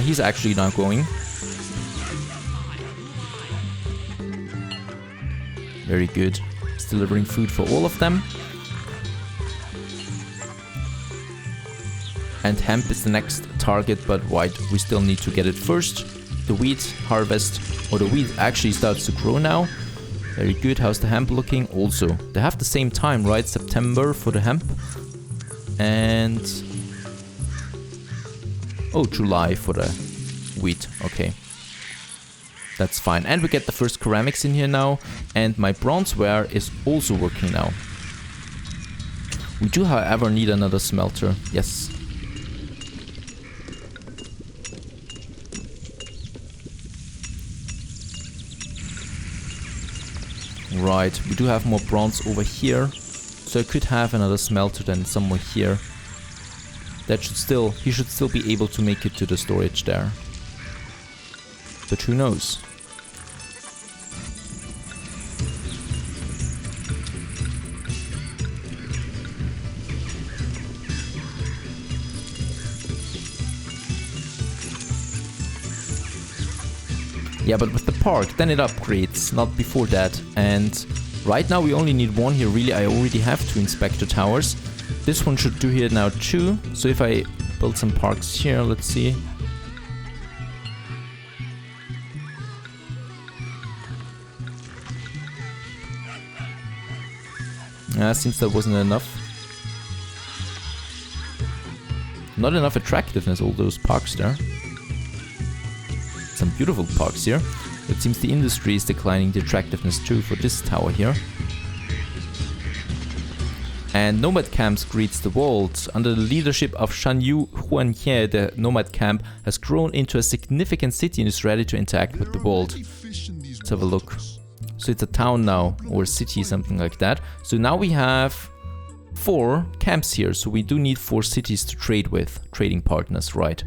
He's actually not going. Very good. It's delivering food for all of them. And hemp is the next target, but white, we still need to get it first. The wheat harvest, or the wheat actually starts to grow now. Very good. How's the hemp looking? Also, they have the same time, right? September for the hemp. And July for the wheat. Okay. That's fine. And we get the first ceramics in here now. And my bronzeware is also working now. We do, however, need another smelter. Yes. Right, we do have more bronze over here. So I could have another smelter then somewhere here. That should still, he should still be able to make it to the storage there. But who knows? Yeah, but with the park, then it upgrades, not before that. And right now we only need 1 here, really. I already have 2 inspector towers. This one should do here now 2. So if I build some parks here, let's see. Since that wasn't enough. Not enough attractiveness, all those parks there. Some beautiful parks here. It seems the industry is declining the attractiveness too for this tower here. And Nomad Camps greets the world. Under the leadership of Shanyu Huanye, the Nomad Camp has grown into a significant city and is ready to interact with the world. Let's have a look. So it's a town now, or a city, something like that. So now we have 4 camps here, so we do need 4 cities to trade with, trading partners, right?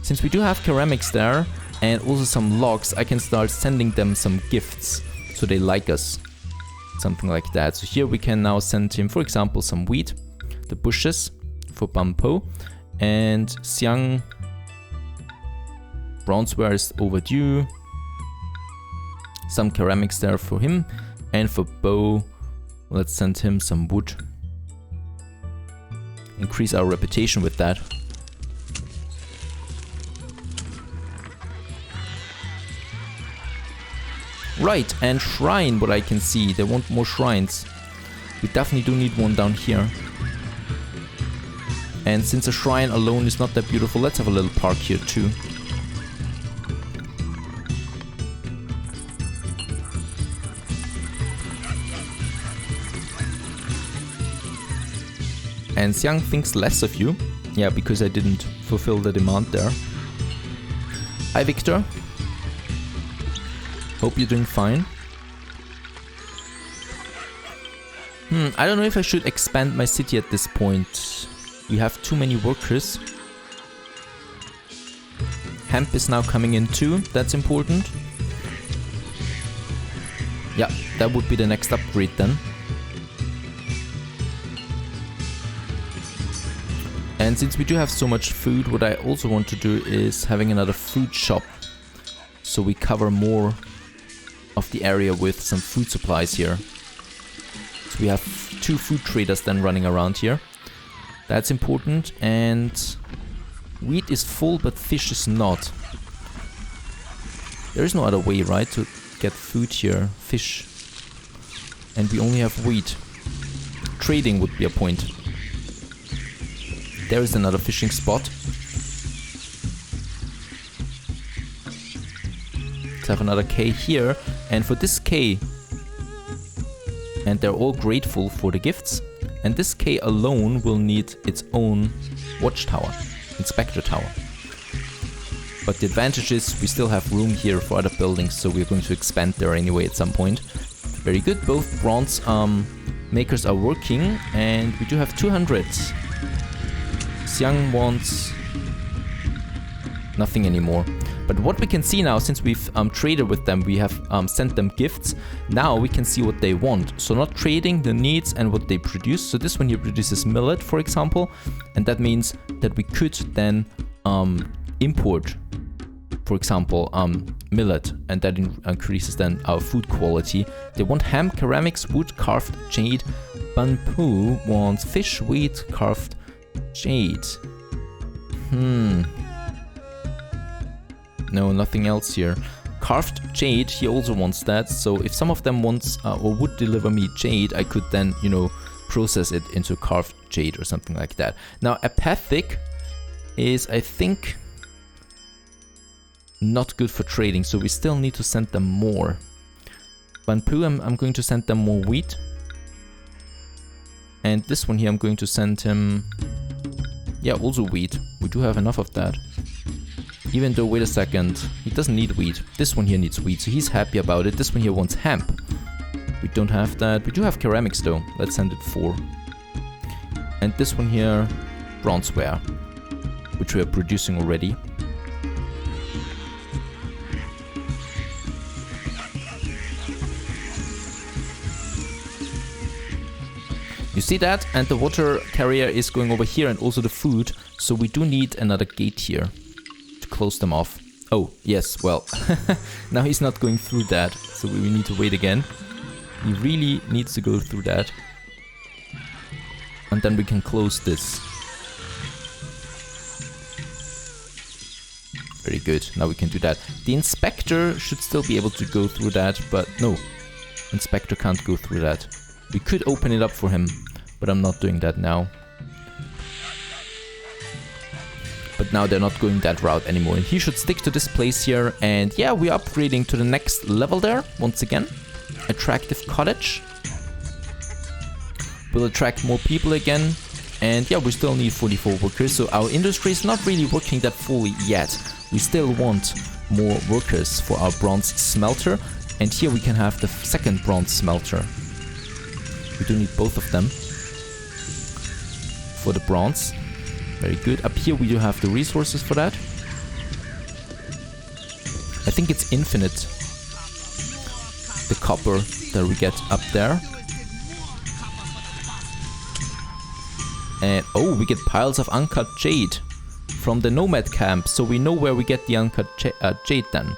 Since we do have ceramics there, and also some logs, I can start sending them some gifts, so they like us. Something like that. So here we can now send him, for example, some wheat, the bushes for Bampo, and Xiang bronzeware is overdue. Some ceramics there for him, and for Bo, let's send him some wood. Increase our reputation with that. Right, and shrine, what I can see. They want more shrines. We definitely do need one down here. And since a shrine alone is not that beautiful, let's have a little park here too. And Xiang thinks less of you. Yeah, because I didn't fulfill the demand there. Hi, Victor. Hope you're doing fine. I don't know if I should expand my city at this point. We have too many workers. Hemp is now coming in too. That's important. Yeah, that would be the next upgrade then. And since we do have so much food, what I also want to do is having another food shop. So we cover more of the area with some food supplies here. So we have 2 food traders then running around here. That's important. And wheat is full, but fish is not. There is no other way, right, to get food here. Fish. And we only have wheat. Trading would be a point. There is another fishing spot. Let's have another K here. And for this K, and they're all grateful for the gifts, and this K alone will need its own watchtower, inspector tower. But the advantage is we still have room here for other buildings, so we're going to expand there anyway at some point. Very good, both bronze makers are working, and we do have 200. Xiang wants nothing anymore. But what we can see now, since we've traded with them, we have sent them gifts. Now we can see what they want. So not trading, the needs and what they produce. So this one here produces millet, for example. And that means that we could then import, for example, millet. And that increases then our food quality. They want hemp, ceramics, wood, carved jade. Bamboo wants fish, wheat, carved jade. No, nothing else here. Carved jade, he also wants that. So if some of them wants or would deliver me jade, I could then, you know, process it into carved jade or something like that. Now, apathic is, I think, not good for trading. So we still need to send them more. Banpu, I'm going to send them more wheat. And this one here, I'm going to send him, yeah, also wheat. We do have enough of that. Even though, wait a second, he doesn't need wheat. This one here needs wheat, so he's happy about it. This one here wants hemp. We don't have that. We do have ceramics though. Let's send it 4. And this one here, bronzeware, which we are producing already. You see that? And the water carrier is going over here, and also the food. So we do need another gate here. Close them off. Oh, yes, well, now he's not going through that, so we need to wait again. He really needs to go through that. And then we can close this. Very good, now we can do that. The inspector should still be able to go through that, but no. Inspector can't go through that. We could open it up for him, but I'm not doing that now. But now they're not going that route anymore. And he should stick to this place here. And yeah, we're upgrading to the next level there. Once again, attractive cottage. We'll attract more people again. And yeah, we still need 44 workers. So our industry is not really working that fully yet. We still want more workers for our bronze smelter. And here we can have the second bronze smelter. We do need both of them for the bronze. Very good. Up here we do have the resources for that. I think it's infinite, the copper that we get up there. And oh, we get piles of uncut jade from the nomad camp. So we know where we get the uncut jade then.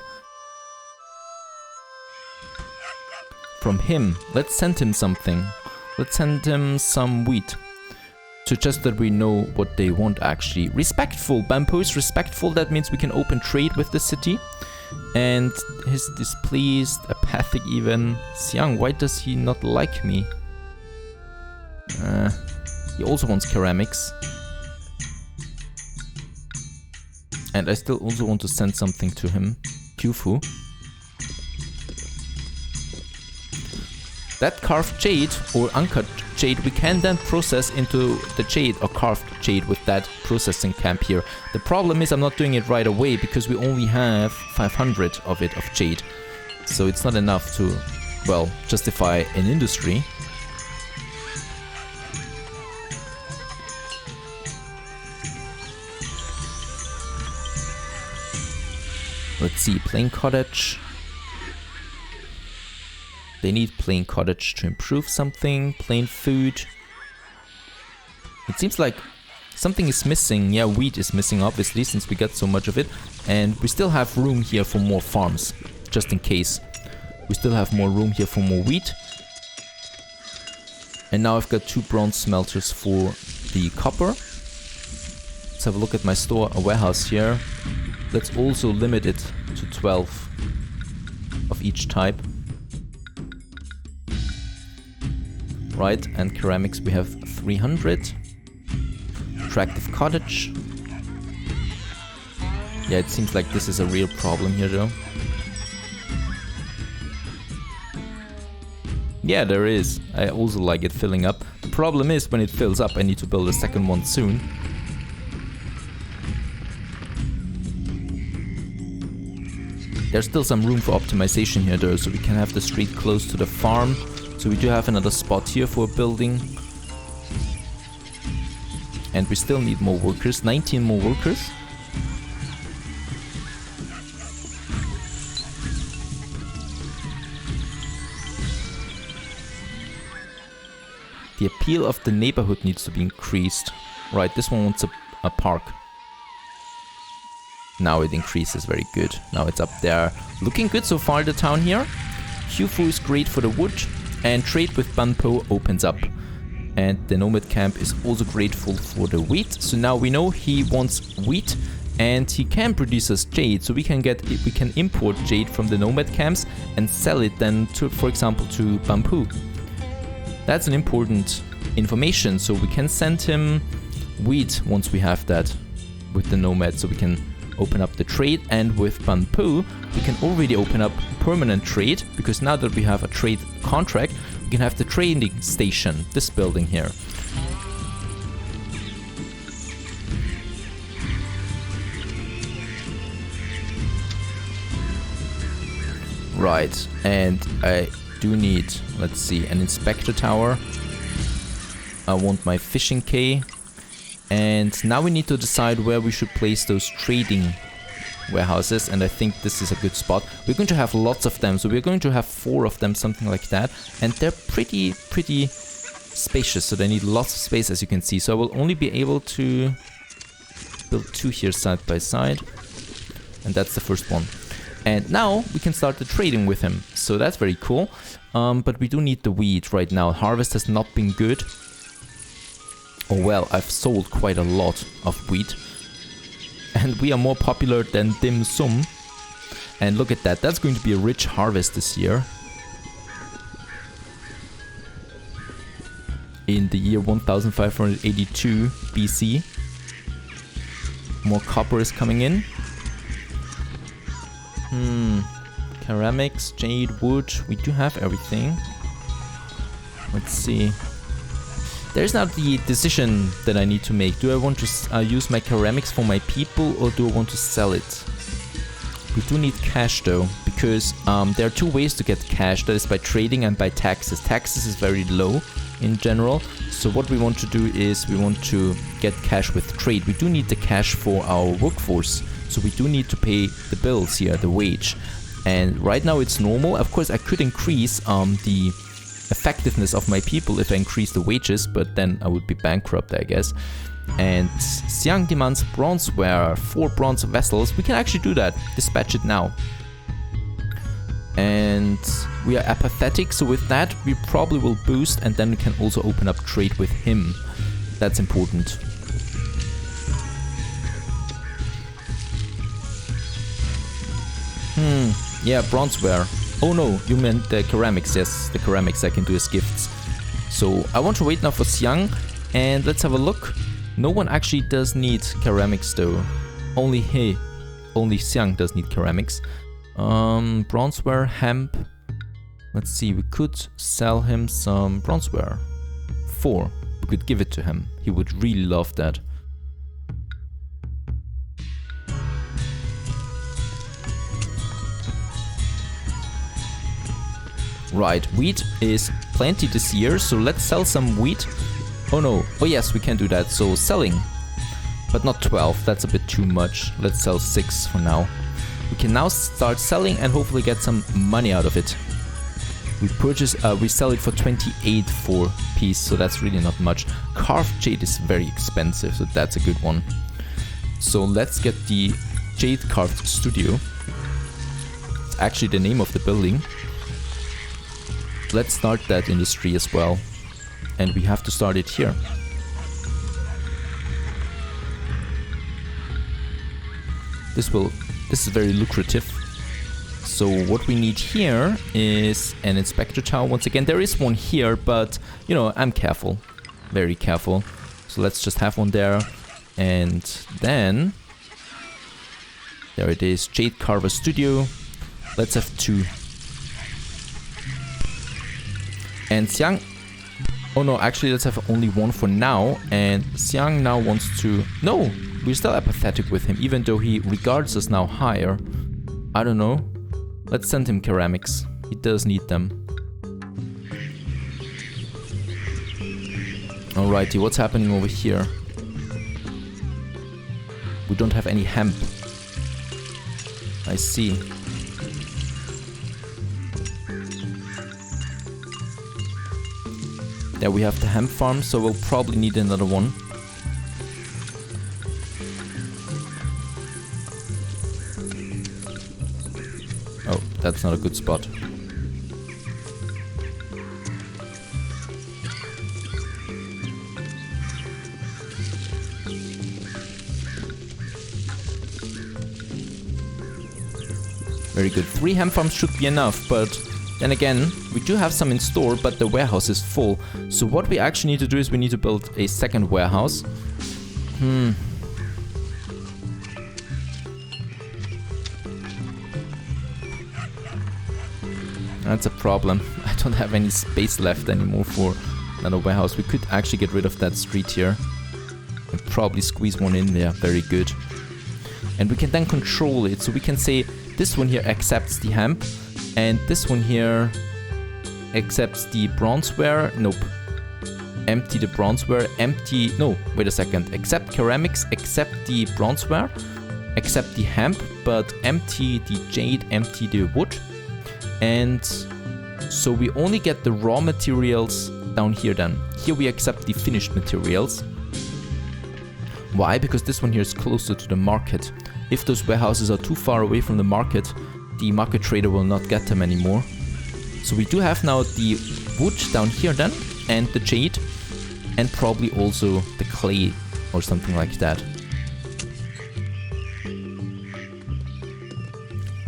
From him. Let's send him something. Let's send him some wheat. So just that we know what they want actually. Respectful. Bamboo is respectful. That means we can open trade with the city. And he's displeased. telepathic even. Xiang, why does he not like me? He also wants ceramics. And I still also want to send something to him. Kyufu. That carved jade or uncut jade we can then process into the jade or carved jade with that processing camp here. The problem is I'm not doing it right away because we only have 500 of it of jade. So it's not enough to, well, justify an industry. Let's see, plain cottage. They need plain cottage to improve something, plain food. It seems like something is missing. Yeah, wheat is missing obviously since we got so much of it. And we still have room here for more farms, just in case. We still have more room here for more wheat. And now I've got 2 bronze smelters for the copper. Let's have a look at my store, a warehouse here. Let's also limit it to 12 of each type. Right, and ceramics we have 300. Attractive cottage. Yeah, it seems like this is a real problem here though. Yeah, there is. I also like it filling up. The problem is when it fills up I need to build a second one soon. There's still some room for optimization here though, so we can have the street close to the farm. So we do have another spot here for a building. And we still need more workers, 19 more workers. The appeal of the neighborhood needs to be increased. Right, this one wants a park. Now it increases, very good. Now it's up there. Looking good so far, the town here. Kyufu is great for the wood. And trade with Banpo opens up. And the nomad camp is also grateful for the wheat. So now we know he wants wheat and he can produce us jade. So we can import jade from the nomad camps and sell it then to, for example, to Banpo. That's an important information. So we can send him wheat once we have that with the nomad. So we can open up the trade, and with Banpo we can already open up permanent trade, because now that we have a trade contract we can have the trading station, this building here. Right, and I do need, let's see, an inspector tower. I want my fishing quay. And now we need to decide where we should place those trading warehouses, and I think this is a good spot. We're going to have lots of them, so we're going to have 4 of them, something like that. And they're pretty spacious, so they need lots of space, as you can see. So I will only be able to build 2 here side by side. And that's the first one. And now we can start the trading with him. So that's very cool. But we do need the wheat right now. Harvest has not been good. Oh well, I've sold quite a lot of wheat. And we are more popular than dim sum. And look at that, that's going to be a rich harvest this year. In the year 1582 BC. More copper is coming in. Ceramics, jade, wood, we do have everything. Let's see. There's now the decision that I need to make. Do I want to use my ceramics for my people, or do I want to sell it? We do need cash though, because there are 2 ways to get cash. That is by trading and by taxes. Taxes is very low in general. So what we want to do is we want to get cash with trade. We do need the cash for our workforce. So we do need to pay the bills here, the wage. And right now it's normal. Of course I could increase the effectiveness of my people if I increase the wages, but then I would be bankrupt, I guess. And Xiang demands bronzeware, 4 bronze vessels. We can actually do that. Dispatch it now. And we are apathetic, so with that we probably will boost, and then we can also open up trade with him. That's important. Yeah, bronzeware. Oh no, you meant the ceramics. Yes, the ceramics I can do as gifts. So I want to wait now for Xiang, and let's have a look. No one actually does need ceramics though. Only Xiang does need ceramics. Bronzeware, hemp. Let's see, we could sell him some bronzeware. 4. We could give it to him. He would really love that. Right, wheat is plenty this year, so let's sell some wheat. Oh no, oh yes, we can do that, so selling. But not 12, that's a bit too much. Let's sell 6 for now. We can now start selling and hopefully get some money out of it. We sell it for 28 for piece, so that's really not much. Carved jade is very expensive, so that's a good one. So let's get the Jade Carved Studio. It's actually the name of the building. Let's start that industry as well. And we have to start it here. This is very lucrative. So what we need here is an inspector tower. Once again, there is one here, but you know, I'm careful, very careful. So let's just have one there. And then there it is, Jade Carver Studio. Let's have 2. And Xiang, oh no, actually let's have only 1 for now. And Xiang now wants to, no, we're still apathetic with him, even though he regards us now higher. I don't know. Let's send him ceramics. He does need them. Alrighty, what's happening over here? We don't have any hemp. I see. There we have the hemp farm, so we'll probably need another one. Oh, that's not a good spot. Very good. 3 hemp farms should be enough, but then again, we do have some in store, but the warehouse is full. So what we actually need to do is we need to build a second warehouse. That's a problem. I don't have any space left anymore for another warehouse. We could actually get rid of that street here and probably squeeze one in there. Very good. And we can then control it. So we can say this one here accepts the hemp and this one here accepts the bronzeware. Nope. Empty the bronzeware. Empty. No, wait a second. Accept ceramics. Accept the bronzeware. Accept the hemp, but empty the jade. Empty the wood. And so we only get the raw materials down here then. Here we accept the finished materials. Why? Because this one here is closer to the market. If those warehouses are too far away from the market trader will not get them anymore. So we do have now the wood down here then, and the jade, and probably also the clay or something like that.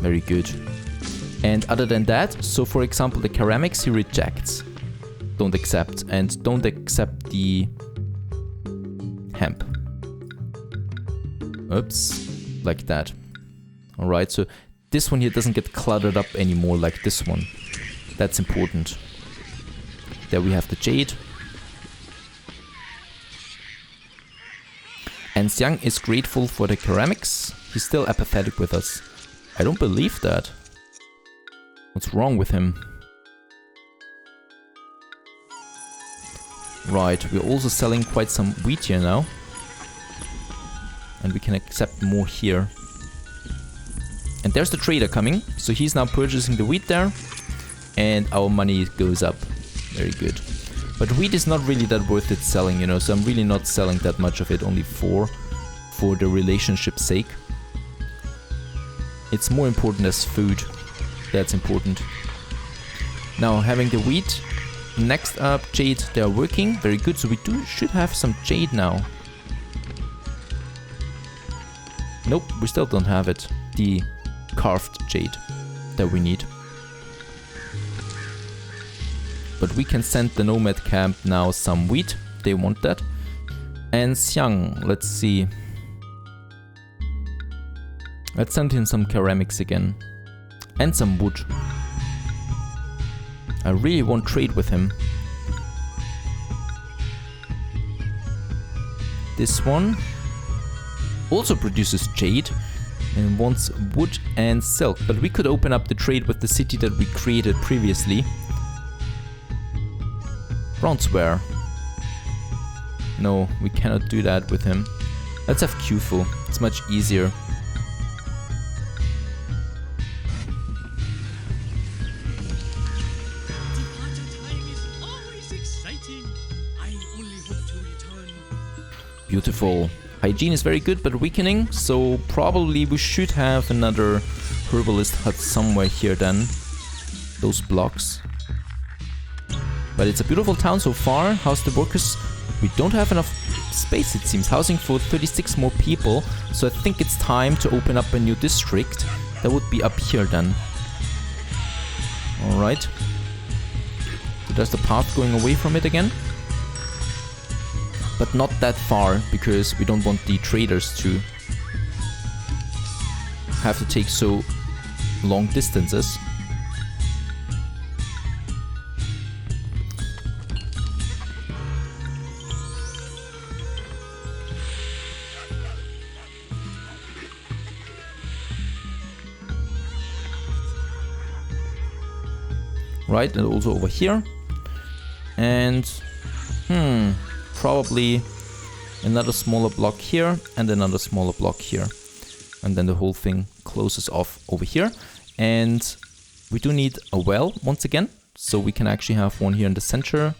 Very good. And other than that, so for example the ceramics he rejects. Don't accept. And don't accept the hemp. Oops. Like that. Alright, so this one here doesn't get cluttered up anymore like this one. That's important. There we have the jade. And Xiang is grateful for the ceramics. He's still apathetic with us. I don't believe that. What's wrong with him? Right, we're also selling quite some wheat here now. And we can accept more here. And there's the trader coming. So he's now purchasing the wheat there. And our money goes up. Very good. But wheat is not really that worth it selling, you know. So I'm really not selling that much of it. Only 4 for the relationship's sake. It's more important as food. That's important. Now having the wheat. Next up, jade. They are working. Very good. So we should have some jade now. Nope, we still don't have it. The carved jade that we need. But we can send the nomad camp now some wheat. They want that. And Xiang, let's see. Let's send him some ceramics again. And some wood. I really want trade with him. This one also produces jade and wants wood and silk. But we could open up the trade with the city that we created previously. Bronzeware. No, we cannot do that with him. Let's have Khufu. It's much easier. Beautiful. Hygiene is very good, but weakening, so probably we should have another herbalist hut somewhere here then. Those blocks. But it's a beautiful town so far. How's the workers? We don't have enough space, it seems. Housing for 36 more people, so I think it's time to open up a new district. That would be up here then. Alright. So there's the path going away from it again. But not that far, because we don't want the traders to have to take so long distances. Right, and also over here. And probably another smaller block here and another smaller block here. And then the whole thing closes off over here. And we do need a well once again, so we can actually have one here in the center.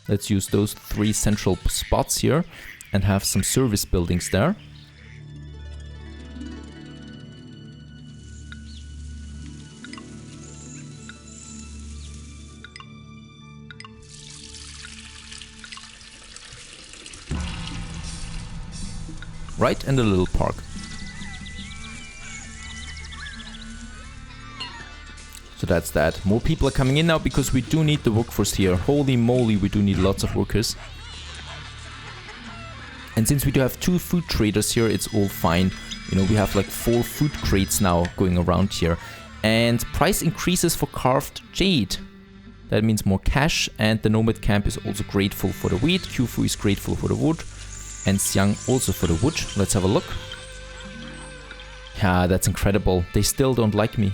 Let's use those 3 central spots here and have some service buildings there. Right, and a little park. So that's that. More people are coming in now because we do need the workforce here. Holy moly, we do need lots of workers. And since we do have 2 food traders here, it's all fine. You know, we have like 4 food crates now going around here. And price increases for carved jade. That means more cash, and the nomad camp is also grateful for the wheat. Khufu is grateful for the wood. And Xiang also for the wood. Let's have a look. Yeah, that's incredible. They still don't like me.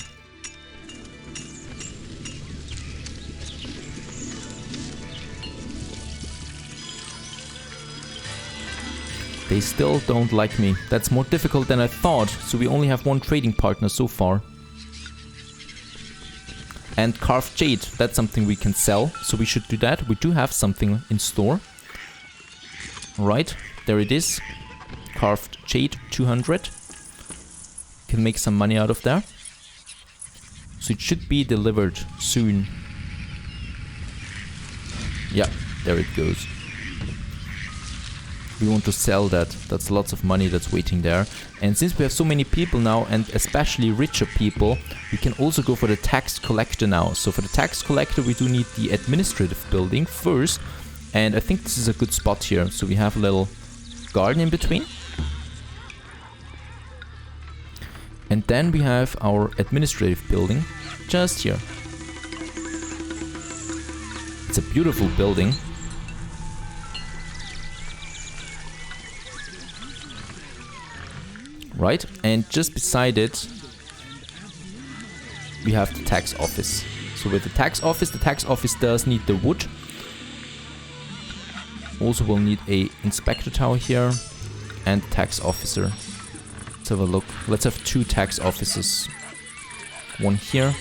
They still don't like me. That's more difficult than I thought. So we only have 1 trading partner so far. And carved jade. That's something we can sell. So we should do that. We do have something in store. Right. There it is. Carved jade, 200. Can make some money out of there. So it should be delivered soon. Yeah, there it goes. We want to sell that. That's lots of money that's waiting there. And since we have so many people now, and especially richer people, we can also go for the tax collector now. So for the tax collector, we do need the administrative building first. And I think this is a good spot here. So we have a little garden in between. And then we have our administrative building just here. It's a beautiful building. Right, and just beside it we have the tax office. So with the tax office does need the wood. Also we'll need a inspector tower here and tax officer. Let's have a look. Let's have 2 tax officers. One here.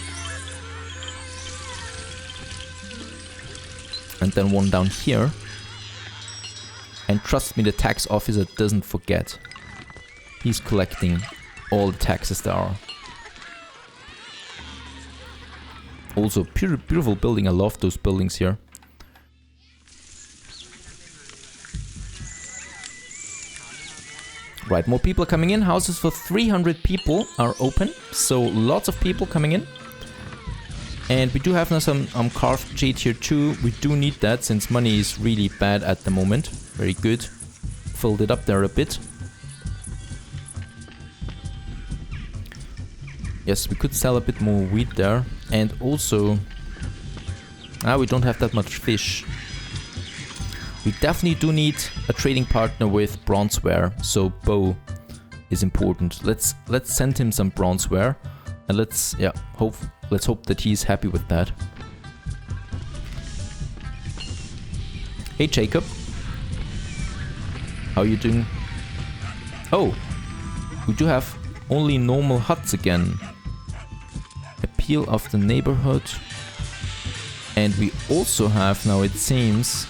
And then one down here. And trust me, the tax officer doesn't forget. He's collecting all the taxes there are. Also, beautiful building. I love those buildings here. Right, more people are coming in. Houses for 300 people are open. So lots of people coming in. And we do have now some carved jade here too. We do need that since money is really bad at the moment. Very good. Filled it up there a bit. Yes, we could sell a bit more wheat there. And also... we don't have that much fish. We definitely do need a trading partner with bronzeware. So bow is important. Let's send him some bronzeware. And let's hope that he's happy with that. Hey Jacob. How are you doing? Oh, we do have only normal huts again. Appeal of the neighborhood. And we also have now, it seems,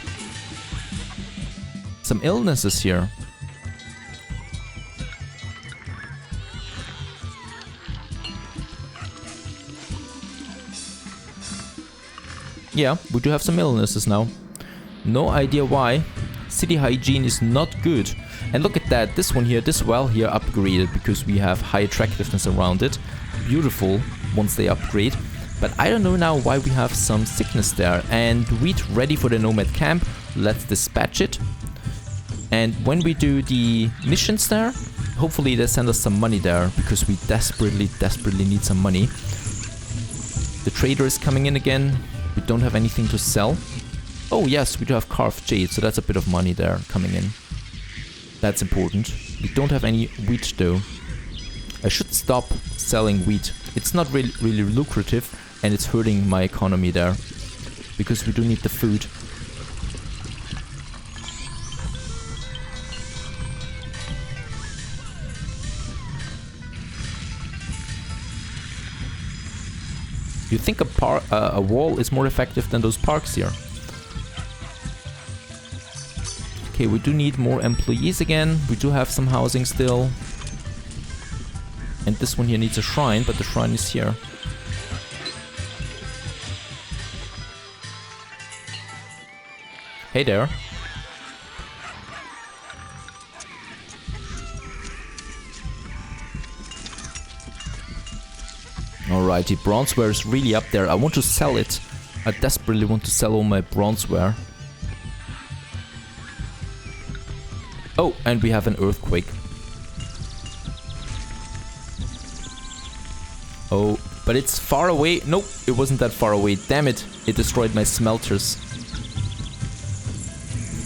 some illnesses here. Yeah, we do have some illnesses now. No idea why. City hygiene is not good. And look at that, this one here, this well here upgraded because we have high attractiveness around it. Beautiful once they upgrade. But I don't know now why we have some sickness there. And wheat ready for the nomad camp. Let's dispatch it. And when we do the missions there, hopefully they send us some money there because we desperately need some money. The trader is coming in again. We don't have anything to sell. Oh yes, we do have carved jade, so that's a bit of money there coming in. That's important. We don't have any wheat though. I should stop selling wheat. It's not really lucrative and it's hurting my economy there. Because we do need the food. You think a wall is more effective than those parks here? Okay, we do need more employees again. We do have some housing still. And this one here needs a shrine, but the shrine is here. Hey there. Alrighty, bronzeware is really up there. I want to sell it. I desperately want to sell all my bronzeware. Oh, and we have an earthquake. Oh, but it's far away. Nope, it wasn't that far away. Damn it, it destroyed my smelters.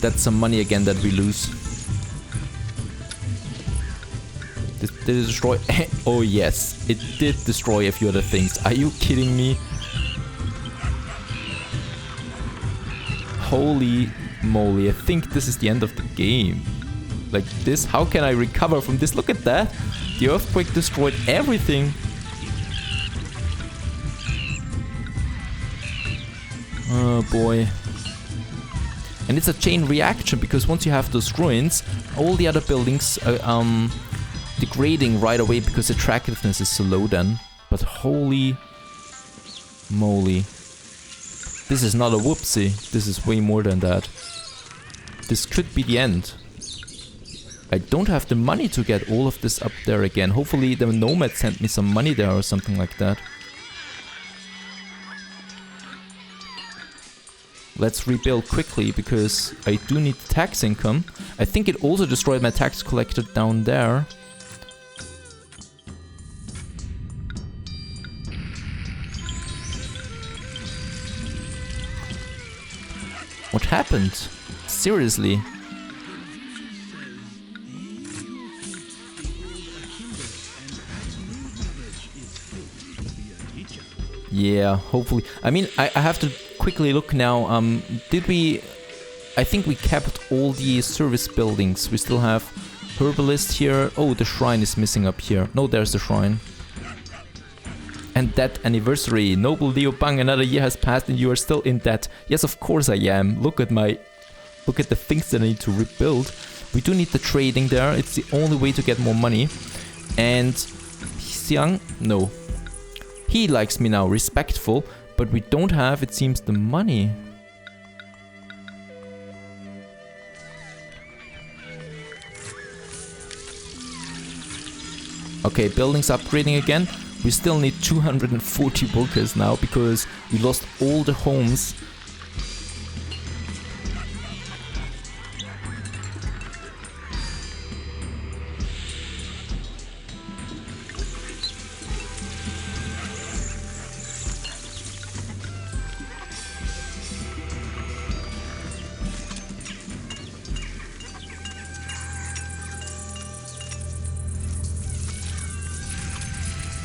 That's some money again that we lose. Did it destroy? Oh yes, it did destroy a few other things. Are you kidding me? Holy moly, I think this is the end of the game. Like this, how can I recover from this? Look at that. The earthquake destroyed everything. Oh boy. And it's a chain reaction because once you have those ruins, all the other buildings are degrading right away because attractiveness is so low then. But holy moly. This is not a whoopsie. This is way more than that. This could be the end. I don't have the money to get all of this up there again. Hopefully the nomad sent me some money there or something like that. Let's rebuild quickly because I do need tax income. I think it also destroyed my tax collector down there. What happened? Seriously? Yeah, hopefully. I mean, I have to quickly look now. Did we... I think we kept all the service buildings. We still have herbalist here. Oh, the shrine is missing up here. No, there's the shrine. And that anniversary. Noble Leo Bang, another year has passed and you are still in debt. Yes, of course I am. Look at the things that I need to rebuild. We do need the trading there. It's the only way to get more money. And Xiang, no. He likes me now, respectful, but we don't have, it seems, the money. Okay, buildings upgrading again. We still need 240 workers now because we lost all the homes.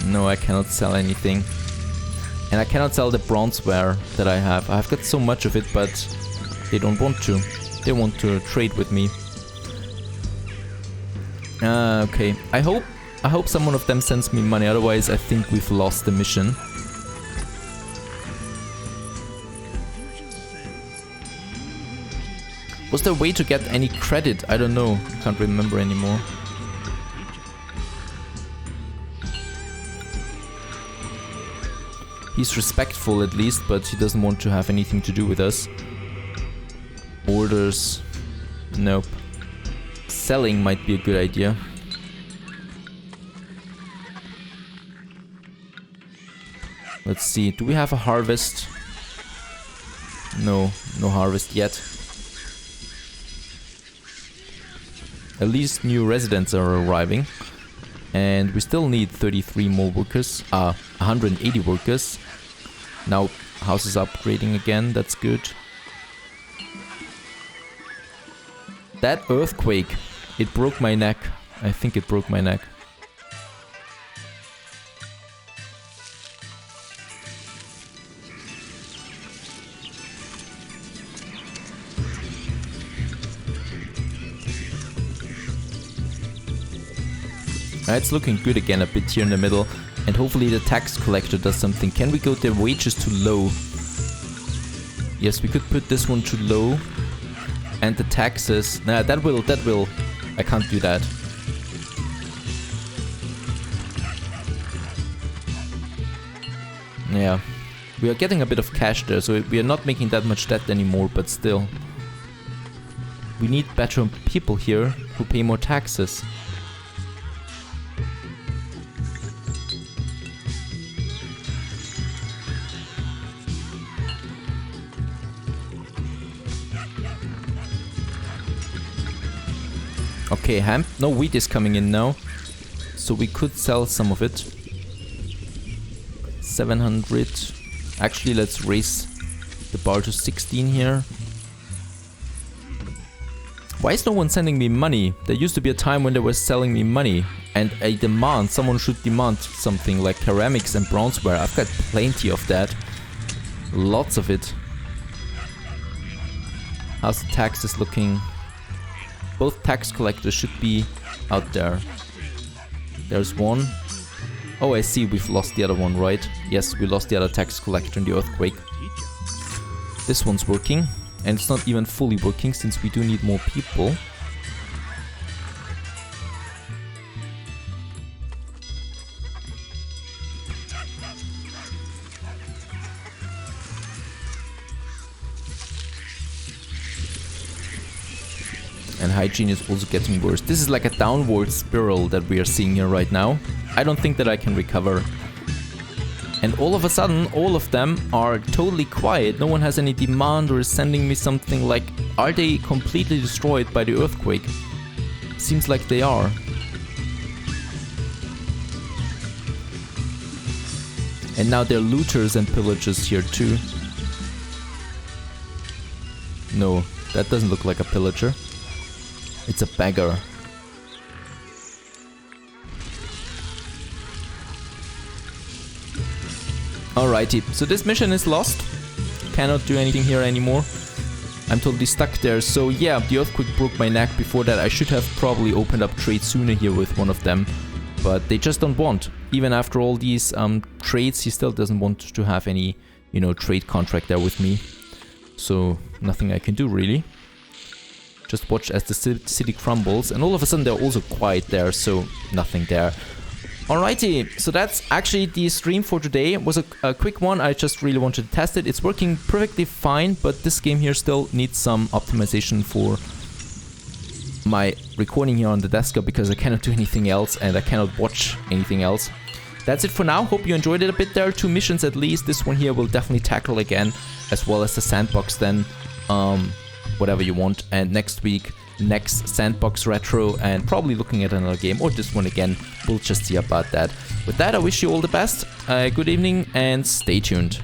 No, I cannot sell anything. And I cannot sell the bronzeware that I have. I've got so much of it, but they don't want to. They want to trade with me. Okay. I hope someone of them sends me money, otherwise I think we've lost the mission. Was there a way to get any credit? I don't know. Can't remember anymore. He's respectful at least, but he doesn't want to have anything to do with us. Orders. Nope. Selling might be a good idea. Let's see. Do we have a harvest? No. No harvest yet. At least new residents are arriving. And we still need 33 more workers. 180 workers. Now, house is upgrading again, that's good. That earthquake, it broke my neck. I think it broke my neck. It's looking good again a bit here in the middle. And hopefully the tax collector does something. Can we go their wages too low? Yes, we could put this one too low. And the taxes... Nah, that will... I can't do that. Yeah. We are getting a bit of cash there, so we are not making that much debt anymore, but still. We need better people here who pay more taxes. Okay, hemp. No, wheat is coming in now. So we could sell some of it. 700. Actually, let's raise the bar to 16 here. Why is no one sending me money? There used to be a time when they were selling me money. And a demand. Someone should demand something like ceramics and bronzeware. I've got plenty of that. Lots of it. How's the taxes looking? Both tax collectors should be out there. There's one. Oh, I see, we've lost the other one, right? Yes, we lost the other tax collector in the earthquake. This one's working, and it's not even fully working since we do need more people. And hygiene is also getting worse. This is like a downward spiral that we are seeing here right now. I don't think that I can recover. And all of a sudden, all of them are totally quiet. No one has any demand or is sending me something like... Are they completely destroyed by the earthquake? Seems like they are. And now they're looters and pillagers here too. No, that doesn't look like a pillager. It's a beggar. Alrighty, so this mission is lost. Cannot do anything here anymore. I'm totally stuck there. So yeah, the earthquake broke my neck. Before that I should have probably opened up trade sooner here with one of them. But they just don't want. Even after all these trades, he still doesn't want to have any, you know, trade contract there with me. So nothing I can do really. Just watch as the city crumbles, and all of a sudden they're also quiet there, so nothing there. Alrighty, so that's actually the stream for today. It was a quick one. I just really wanted to test it. It's working perfectly fine, but this game here still needs some optimization for my recording here on the desktop because I cannot do anything else and I cannot watch anything else. that's it for now. Hope you enjoyed it a bit. There are 2 missions at least. This one here we'll definitely tackle again, as well as the sandbox then. Whatever you want. And next week, next sandbox retro, and probably looking at another game, or this one again. We'll just see about that. With that, I wish you all the best. Good evening and stay tuned.